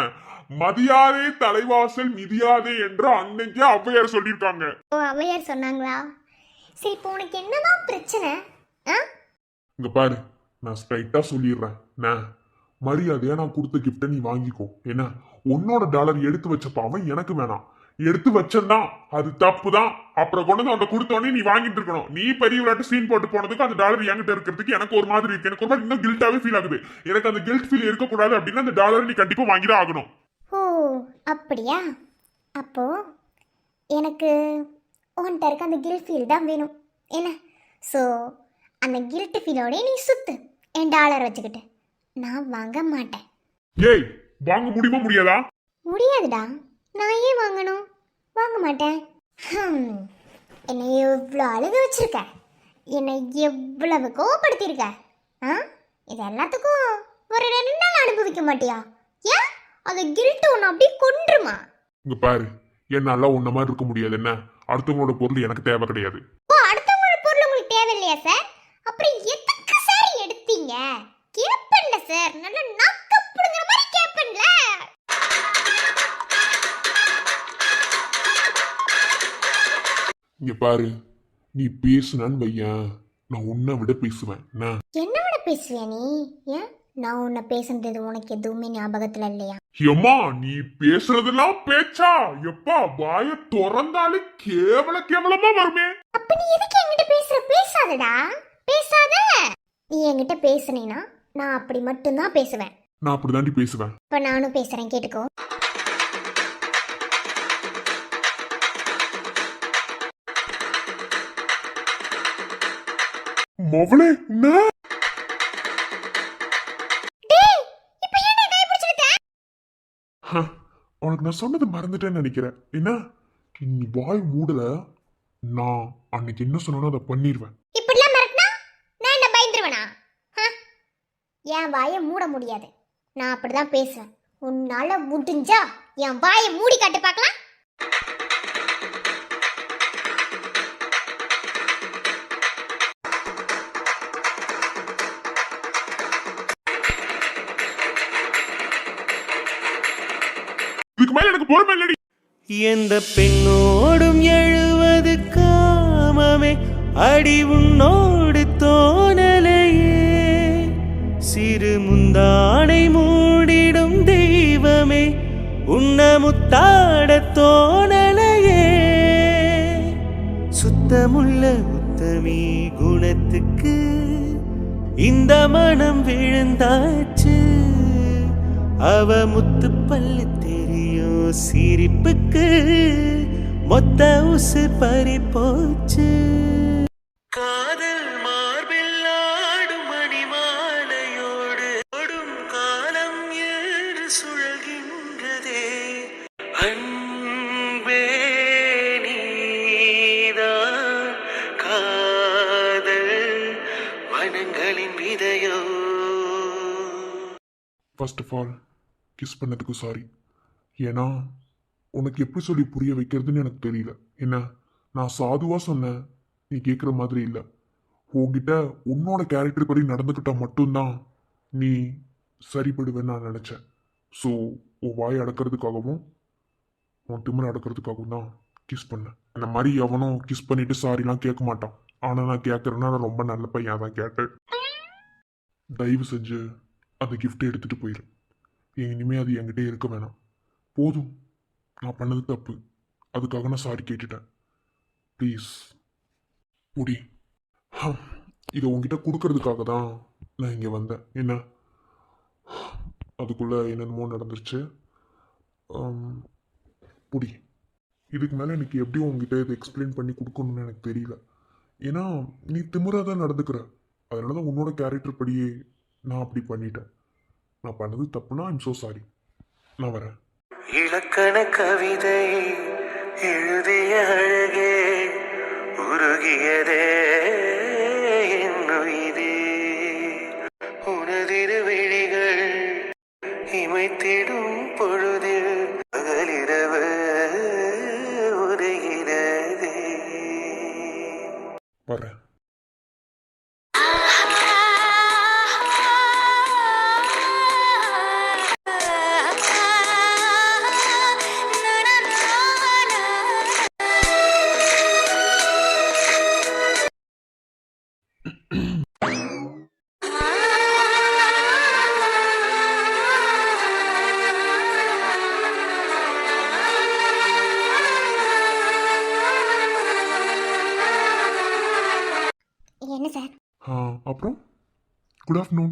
மதியாதே தலைவாசல் மிதியாதே என்று அன்னைக்கே ஔவையார் சொல்லியிருக்காங்க. ஓ, ஔவையார் சொன்னாங்களா? சரி, இப்போ உனக்கு என்னதான் பிரச்சனை? இங்க பாரு, நான் ஸ்ட்ரைட்டா சொல்லிடுறேன். நான் மரியாதையா நான் கொடுத்த கிஃப்ட நீ வாங்கிக்கோ. என்ன உன்னோட டாலர் எடுத்து வச்ச பாவம் எனக்கு வேணாம். எடுத்து வச்சதான் அது தப்பு தான். அப்புறம் கொண்டு வந்து அவன் கொடுத்தோடனே நீ வாங்கிட்டு இருக்கணும். நீ பெரிய விளையாட்டு சீன் போட்டு போனதுக்கு அந்த டாலர் என்கிட்ட இருக்கிறதுக்கு எனக்கு ஒரு மாதிரி இருக்கு. எனக்கு ஒரு மாதிரி இன்னும் கில்ட்டாவே ஃபீல் ஆகுது. எனக்கு அந்த கில்ட் ஃபீல் இருக்கக்கூடாது அப்படின்னா அந்த டாலர் நீ கண்டிப்பா வாங்கிதான் ஆகணும். ஓ, அப்படியா? அப்போ எனக்கு உன்கிட்ட இருக்க அந்த கில்ட் ஃபீல் தான் வேணும். என்ன? ஸோ அந்த கில்ட் ஃபீலோடய நீ சுத்து என் டாலர் வச்சுக்கிட்டு. நான் வாங்க மாட்டேன். ஏய், வாங்க முடியுமா முடியாதா? முடியாதுடா. நான் ஏன் வாங்கணும்? வாங்க மாட்டேன். என்னை எவ்வளோ அழுக வச்சிருக்க, என்னை எவ்வளவு கோவப்படுத்தியிருக்க. இது எல்லாத்துக்கும் ஒரு 2 நாள் அனுபவிக்க மாட்டியா? ஏன் அந்த கில்ட்டு ஒன்று அப்படியே கொன்றுமா? இங்க பாரு, என்னால உன்ன மாதிரி இருக்க முடியாது. என்ன அடுத்தவங்களோட பொருள் எனக்கு தேவை கிடையாது. ஓ, அடுத்தவங்களோட பொருள் உங்களுக்கு தேவையில்லையா சார்? அப்புறம் எதுக்கு சார் எடுத்தீங்க? கேப்பன்ல சார், நல்ல நாக்கப்படுங்கிற மாதிரி கேப்பன்ல. இங்க பாரு, நீ பேசுனான்னு வையன், நான் உன்னை விட பேசுவேன். என்ன விட பேசுவியா நீ? ஏன் நான் உன்னை பேசுனது உனக்கு எதுவுமே ஞாபகத்துல இல்லையா? எம்மா, நீ பேசுறதெல்லாம் பேச்சா? எப்பா வாய திறந்தாலே கேவலமா வருமே. அப்ப நீ எதுக்கு என்கிட்ட பேசுற? பேசாதடா, பேசாத. நீ என்கிட்ட பேசுனீனா நான் அப்படி மட்டும்தான் பேசுவேன். நான் அப்படிதாண்டி பேசுவேன். இப்ப நானும் பேசுறேன், கேட்டுக்கோ. மவளே, என்ன உனக்கு நான் சொன்னது மறந்துட்டேன்னு நினைக்கிறேன். என்ன நீ வாய் மூடல, நான் அன்னைக்கு என்ன சொன்னோ அதை பண்ணிடுவேன். இப்படிலாம் மிரட்டினா நான் என்ன பயந்துருவேனா? என் வாயை மூட முடியாது. நான் அப்படிதான் பேசுவேன். உன்னால முடிஞ்சா என் வாயை மூடி காட்டு பார்க்கலாம். இதுக்கு மேல எனக்கு பொறுமை இல்லடி. எந்த பெண்ணோடும் எழுவது காமமே, அடி உன்னோடு தோணலையே. சிறு முந்தானை மூடிடும் தெய்வமே, உன்ன முத்தாட தோணலையே. சுத்தமுள்ள உத்தமி குணத்துக்கு இந்த மனம் விழுந்தாச்சு. அவ முத்து பல்லு தெரியும் சிரிப்புக்கு மொத்த உசு பறி போச்சு. காதல் மார்பில் ஆடும் மணிமாலையோடு ஓடும் காலம் ஏறு சுழல்கின்றதே. அன்பே நீதான் காதல் வனங்களின் விதையோ. ஃபர்ஸ்ட் ஆஃப் ஆல் கிஸ் பண்ணதுக்கு சாரி. ஏன்னா உனக்கு எப்படி சொல்லி புரிய வைக்கிறதுன்னு எனக்கு தெரியல. என்ன, நான் சாதுவாக சொன்னேன், நீ கேட்குற மாதிரி இல்லை. உன்கிட்ட உன்னோட கேரக்டர் படி நடந்துக்கிட்டா மட்டும்தான் நீ சரிப்படுவேன்னு நான் நினச்சேன். ஸோ உன் வாய் அடக்கிறதுக்காகவும் உன் திமிரை அடக்கிறதுக்காகவும் தான் கிஸ் பண்ணேன். அந்த மாதிரி எவனும் கிஸ் பண்ணிட்டு சாரிலாம் கேட்க மாட்டான். ஆனால் நான் கேட்குறேன்னா நான் ரொம்ப நல்ல பையன் தான் கேட்டேன். தயவு செஞ்சு அந்த கிஃப்ட்டை எடுத்துகிட்டு போயிரு. இனிமேல் அது என்கிட்ட இருக்க வேணாம். போதும், நான் பண்ணது தப்பு. அதுக்காக நான் சாரி கேட்டுட்டேன். ப்ளீஸ் முடி. இதை உங்ககிட்ட கொடுக்கறதுக்காக தான் நான் இங்கே வந்தேன். என்ன, அதுக்குள்ளே என்னென்னமோ நடந்துருச்சு. புடி. இதுக்கு மேலே எனக்கு எப்படி உங்ககிட்ட இதை எக்ஸ்பிளைன் பண்ணி கொடுக்கணும்னு எனக்கு தெரியல. ஏன்னா நீ திமிராக தான் நடந்துக்கிற. அதனால தான் உன்னோட கேரக்டர் படியே நான் அப்படி பண்ணிட்டேன். நான் பண்ணது தப்புனா ஐம் ஸோ சாரி. நான் வரேன். இலக்கண கவிதை எழுதிய அழகே உருகியதே என்னுயிரே, உனதிரு விழிகள் இமைத்திடும் பொழுதில் பகலிரவு உரைகிறதே. வரேன். என்ன சார்? அப்புறம் good afternoon.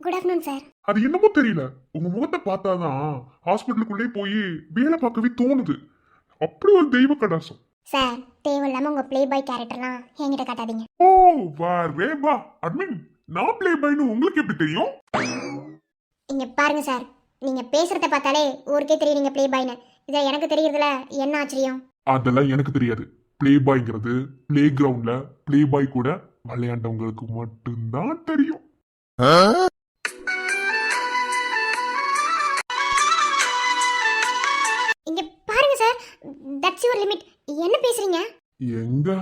Good afternoon sir. அது என்னமோ தெரியல, உங்க முகத்தை பார்த்தாதான் ஹாஸ்பிட்டலுக்குள்ளே போய் வேலை பார்க்கவே தோணுது. அப்படி ஒரு தெய்வ கடாசம். சார், தேவையில்லாம உங்க ப்ளே பாய் கேரக்டர்லாம் என்கிட்ட காட்டாதீங்க. ஓ வாரே வா. அட்மின், நான் ப்ளே பாய்னு உங்களுக்கு எப்படி தெரியும்? இங்க பாருங்க சார், நீங்க பேசுறத பார்த்தாலே ஊருக்கே தெரியும் நீங்க ப்ளே பாய்னு. இதை எனக்கு தெரியறதுல என்ன ஆச்சரியம்? அதெல்லாம் எனக்கு தெரியாது. ப்ளே பாய்ங்கிறது பிளே கிரவுண்ட்ல ப்ளே பாய் கூட விளையாண்டவங்களுக்கு மட்டும்தான் தெரியும். இங்க பாருங்க சார், தட்ஸ் யுவர் லிமிட். என்ன பேசுறீங்க? எங்க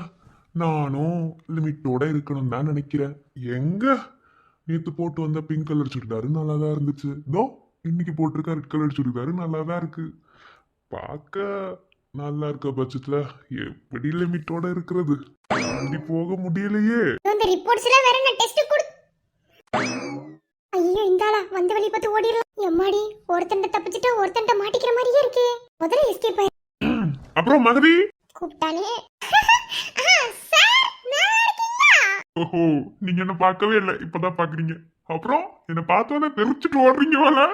நானும் லிமிட்டோட இருக்கணும் தான் நினைக்கிறேன். எங்க நேத்து போட்டு வந்த பிங்க் கலர் சுடிதாரு நல்லா தான் இருந்துச்சு. தோ இன்னைக்கு போட்டிருக்க ரெட் கலர் சுடிதாரு நல்லா தான் இருக்கு. பார்க்க நல்லா இருக்க பட்சத்துல எப்படி லிமிட்டோட இருக்கிறது? தாண்டி போக முடியலையே. இந்த ரிப்போர்ட்ஸ் எல்லாம் வேற நான் டெஸ்ட் கொடு. ஐயோ, இந்தாளா வந்த வழி பார்த்து ஓடிரலாம். எம்மாடி, ஒருத்தண்ட தப்பிச்சிட்டு ஒருத்தண்ட மாட்டிக்கிற மாதிரியே இருக்கு. முதல்ல எஸ்கேப் ஆயி. அப்புறம் மகதி கூப்பிட்டானே. சார், நல்லா இருக்கீங்களா? ஓஹோ, நீங்க என்ன பார்க்கவே இல்லை, இப்பதான் பாக்குறீங்க. அப்புறம் என்ன பார்த்தோன்னே தெரிச்சுட்டு ஓடுறீங்க போல.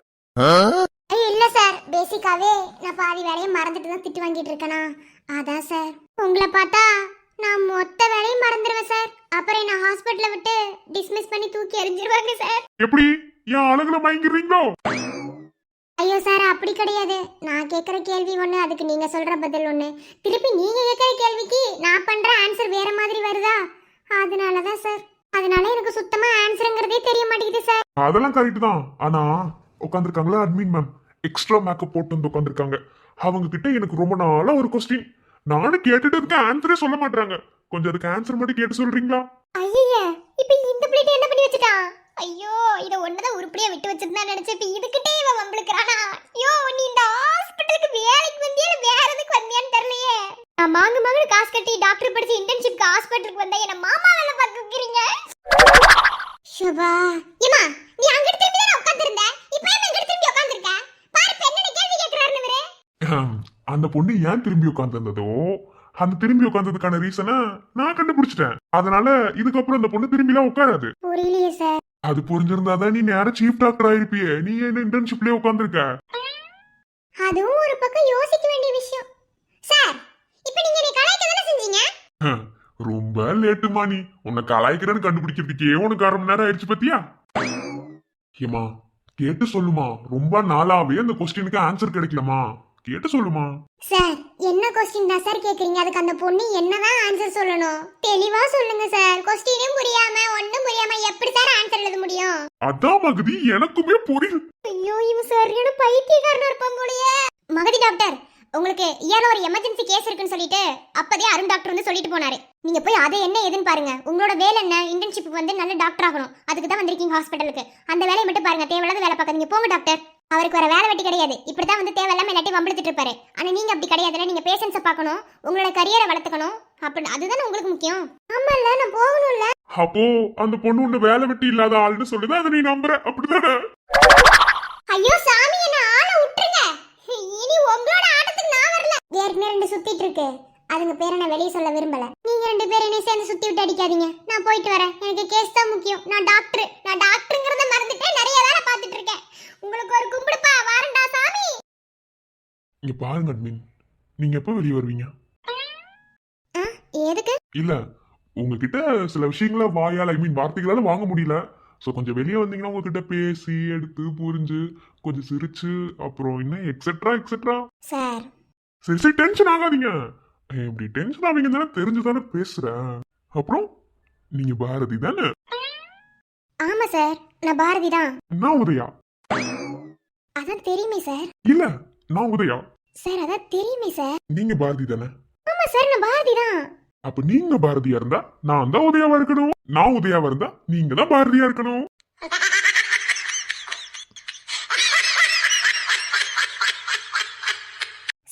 ஐயோ இல்ல சார், பேசிக்காவே நான் பாதி வேலையை மறந்துட்டு தான் திட்டு வாங்கிட்டு இருக்கேனா, அதான் சார். உங்களை பார்த்தா நான் மொத்த வேலையும் மறந்துடுவேன் சார். அப்புறம் என்ன ஹாஸ்பிட்டல விட்டு டிஸ்மிஸ் பண்ணி தூக்கி எறிஞ்சிருவாங்க சார். எப்படி என் அழகுல மயங்கிடுறீங்களோ? ஐயோ சார், அப்படி கிடையாது. நான் கேட்குற கேள்வி ஒன்று, அதுக்கு நீங்க சொல்ற பதில் ஒன்று. திருப்பி நீங்க கேட்குற கேள்விக்கு நான் பண்ற ஆன்சர் வேற மாதிரி வருதா, அதனால தான் சார். அதனால எனக்கு சுத்தமா ஆன்சருங்கிறதே தெரிய மாட்டேங்குது சார். அதெல்லாம் கரெக்ட் தான். ஆனா உட்காந்துருக்காங்களா அட்மின் மேம், எக்ஸ்ட்ரா மேக்கப் போட்டு வந்து உட்காந்துருக்காங்க. அவங்க கிட்ட எனக்கு ரொம்ப நாளா ஒரு கொஸ்டின் நானும் கேட்டுட்டு இருக்கேன், ஆன்சரே சொல்ல மாட்டாங்க. கொஞ்சம் அதுக்கு ஆன்சர் மட்டும் கேட்டு சொல்றீங்களா? ஐயா, இப்போ இந்த பிளேட் என்ன பண்ணி வச்சிட்டான்? ஐயோ, இத ஒன்னதான் உருப்படியா விட்டு வச்சிருந்தா நினைச்சேன். இப்ப இதுகிட்டே இவன் வம்பளுக்குறானா? ஐயோ, நீ இந்த ஹாஸ்பிட்டலுக்கு வேலைக்கு வந்தியா வேற எதுக்கு வந்தியான்னு தெரியலையே. நான் மாங்கு காசு கட்டி டாக்டர் படிச்சு இன்டர்ன்ஷிப்க்கு ஹாஸ்பிட்டலுக்கு வந்தா என்ன மாமா வேலை பார்க்க வைக்கிறீங்க? ஷபா, ஏமா நீ அங்க திரும்பி தான உட்கார்ந்திருந்த, இப்போ என்ன இங்க திரும்பி உட்கார்ந்திருக்க? பாரு பெண்ணே கேள்வி கேக்குறாருன்னு இவரே. அந்த பொண்ணு ஏன் திரும்பி உட்காந்துருந்ததோ, அந்த திரும்பி உட்கார்ந்ததுக்கான ரீசனை நான் கண்டுபிடிச்சிட்டேன். அதனால இதுக்கப்புறம் அந்த பொண்ணு திரும்பிலாம் உட்காராது. புரியலையே சார். அது புரிஞ்சிருந்தாதான் நீ நேரம் சீஃப் டாக்டர் ஆயிருப்பியே. நீ என்ன இன்டர்ன்ஷிப்லயே உட்காந்துருக்க? அதுவும் ஒரு பக்கம் யோசிக்க வேண்டிய விஷயம் சார். இப்போ நீங்க என்ன கலாய்க்க தான செஞ்சீங்க? ரொம்ப லேட்டுமா, நீ உன்னை கலாய்க்கிறேன்னு கண்டுபிடிக்கிறதுக்கே உனக்கு 1/2 மணி நேரம் ஆயிடுச்சு பத்தியா? ஏமா கேட்டு சொல்லுமா, ரொம்ப நாளாவே அந்த கொஸ்டினுக்கு ஆன்சர் கிடைக்கலமா, கேட்டு சொல்லுமா. சார், என்ன கொஸ்டின் தான் சார் கேக்குறீங்க? அதுக்கு அந்த பொண்ணு என்னதான் ஆன்சர் சொல்லணும்? தெளிவா சொல்லுங்க சார். கொஸ்டினும் புரியாம ஒண்ணும் புரியாம எப்படி சார் ஆன்சர் எழுத முடியும்? அதான் மகதி எனக்குமே புரியல. ஐயோ இவன் சரியான பைத்தியக்காரனா இருப்பான் போலயே. மகதி டாக்டர், உங்களுக்கு ஏதோ ஒரு எமர்ஜென்சி கேஸ் இருக்குன்னு சொல்லிட்டு அப்பதே அருண் டாக்டர் வந்து சொல்லிட்டு போனாரு. நீங்க போய் அதை என்ன ஏதுன்னு பாருங்க. உங்களோட வேலை என்ன? இன்டர்ன்ஷிப் வந்து நல்ல டாக்டர் ஆகணும். அதுக்கு தான் வந்திருக்கீங்க ஹாஸ்பிட்டலுக்கு. அந்த வேலையை மட்டும் பாருங்க. தேவையில்லாத வேலை பார்க்காதீங்க. போங்க டாக்டர். அவருக்கு வர வேலை வெட்டி கிடையாது. இப்படிதான் வந்து தேவையில்லாம எல்லாத்தையும் வம்பிழுத்துட்டு இருப்பாரு. ஆனா நீங்க அப்படி கிடையாதுல. நீங்க பேஷன்ஸை பார்க்கணும், உங்களோட கரியரை வளர்த்துக்கணும். அப்படி அதுதானே உங்களுக்கு முக்கியம். ஆமா இல்ல, நான் போகணும்ல. அப்போ அந்த பொண்ணு ஒண்ணு வேலை வெட்டி இல்லாத ஆள்னு சொல்லுது, அதை நீ நம்புற, அப்படிதானே? ஐயோ சாமி, என்ன ஆளை விட்டுருங்க. இனி உங்களோட ஆட்டத்துக்கு நான் வரல. ஏற்கனவே 2 சுத்திட்டு இருக்கு. அதுங்க பேரை நான் வெளியே சொல்ல விரும்பல. நீங்க 2 பேரும் என்ன சேர்ந்து சுத்தி விட்டு அடிக்காதீங்க. நான் போயிட்டு வரேன். எனக்கு கேஸ் தான் முக்கியம். நான் டாக்டருங்கிறத மறந்துட்டேன். நிறைய வேலை பார்த்துட்டு இருக்கேன். உங்களுக்கு ஒரு கும்பிடுப்பா. வாரண்டா சாமி. இங்க பாருங்க அட்மின், நீங்க எப்ப வெளியே வருவீங்க? எதுக்கு? இல்ல, உங்ககிட்ட சில விஷயங்கள வாயால வார்த்தைகளால வாங்க முடியல. ஸோ கொஞ்சம் வெளியே வந்தீங்கன்னா உங்ககிட்ட பேசி எடுத்து புரிஞ்சு கொஞ்சம் சிரிச்சு அப்புறம் இன்னும் எக்ஸெட்ரா எக்ஸெட்ரா. சார் சரி சரி, டென்ஷன் ஆகாதீங்க. இப்படி டென்ஷன் ஆவீங்க தானே, தெரிஞ்சுதானே பேசுறேன். அப்புறம் நீங்க பாரதி தானே? ஆமா சார், நான் பாரதி தான். நான் உதயா. அதான் தெரியுமே சார். இல்ல, நான் உதயா. சார் அதான் தெரியுமே சார். நீங்க பாரதி தானே? ஆமா சார், நான் பாரதி தான். அப்ப நீங்க பாரதியா இருந்தா நான் தான் உதயாவா இருக்கணும். நான் உதயாவா இருந்தா நீங்க தான் பாரதியா இருக்கணும்.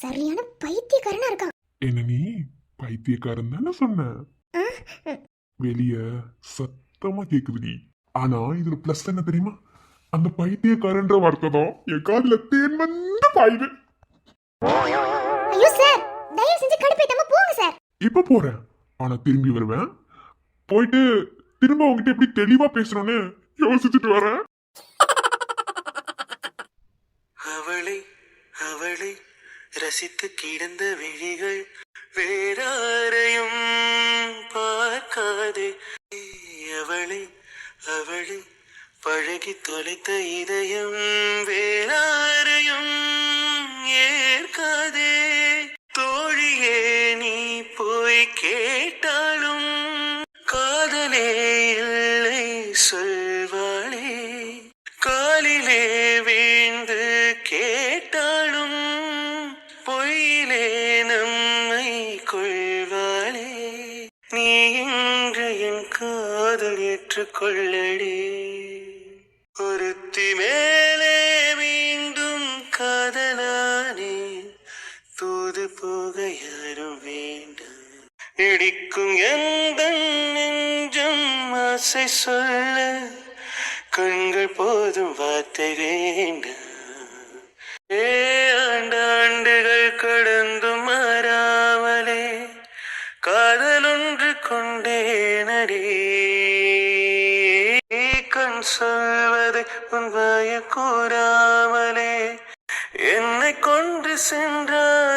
சரியான பைத்தியக்காரனா இருக்கான். என்ன நீ பைத்தியக்காரன் தானே சொன்ன? வெளிய சத்தமா கேக்குதுடி. ஆனா இதுல பிளஸ் என்ன தெரியுமா? அந்த பைத்தியக்காரன்ற வார்த்தை தான் என் காதுல தேன் வந்து பாயுது. ஐயோ சார், தயவு செஞ்சு கடுப்பேத்தாம போங்க சார். இப்ப போறேன், ஆனா திரும்பி வருவேன். போயிட்டு திரும்ப உங்ககிட்ட எப்படி தெளிவா பேசணும்னு யோசிச்சுட்டு வரேன். அவளை அவளை ரசித்து கிடந்த விழிகள் வேறாரையும் பார்க்காதே. அவளை அவளை பழகி தொலைத்த இதயம் வேறாரையும் ஏற்காதே. தோழியே நீ போய் கேட்டாலும் காதலே இல்லை சொல்வாளே. காலிலே வீழ்ந்து கேட்டாலும் பொய்யிலே நம்மை கொள்வாளே. நீ இன்று என் காதல் ஏற்றுக்கொள்ளடி. ஒருத்தி மேலே மீண்டும் காதலானே. தூது போக யாரும் வேண்டாம். இடிக்கும் எந்த நெஞ்சம் ஆசை சொல்ல கண்கள் போதும் வார்த்தை வேண்டாம். ஆண்டாண்டுகள் கடந்தும் மாறாமலே காதலொன்று கொண்டேனடி. கண் சொல்வதை உன் வாய கூறாமலே என்னை கொண்டு சென்றார்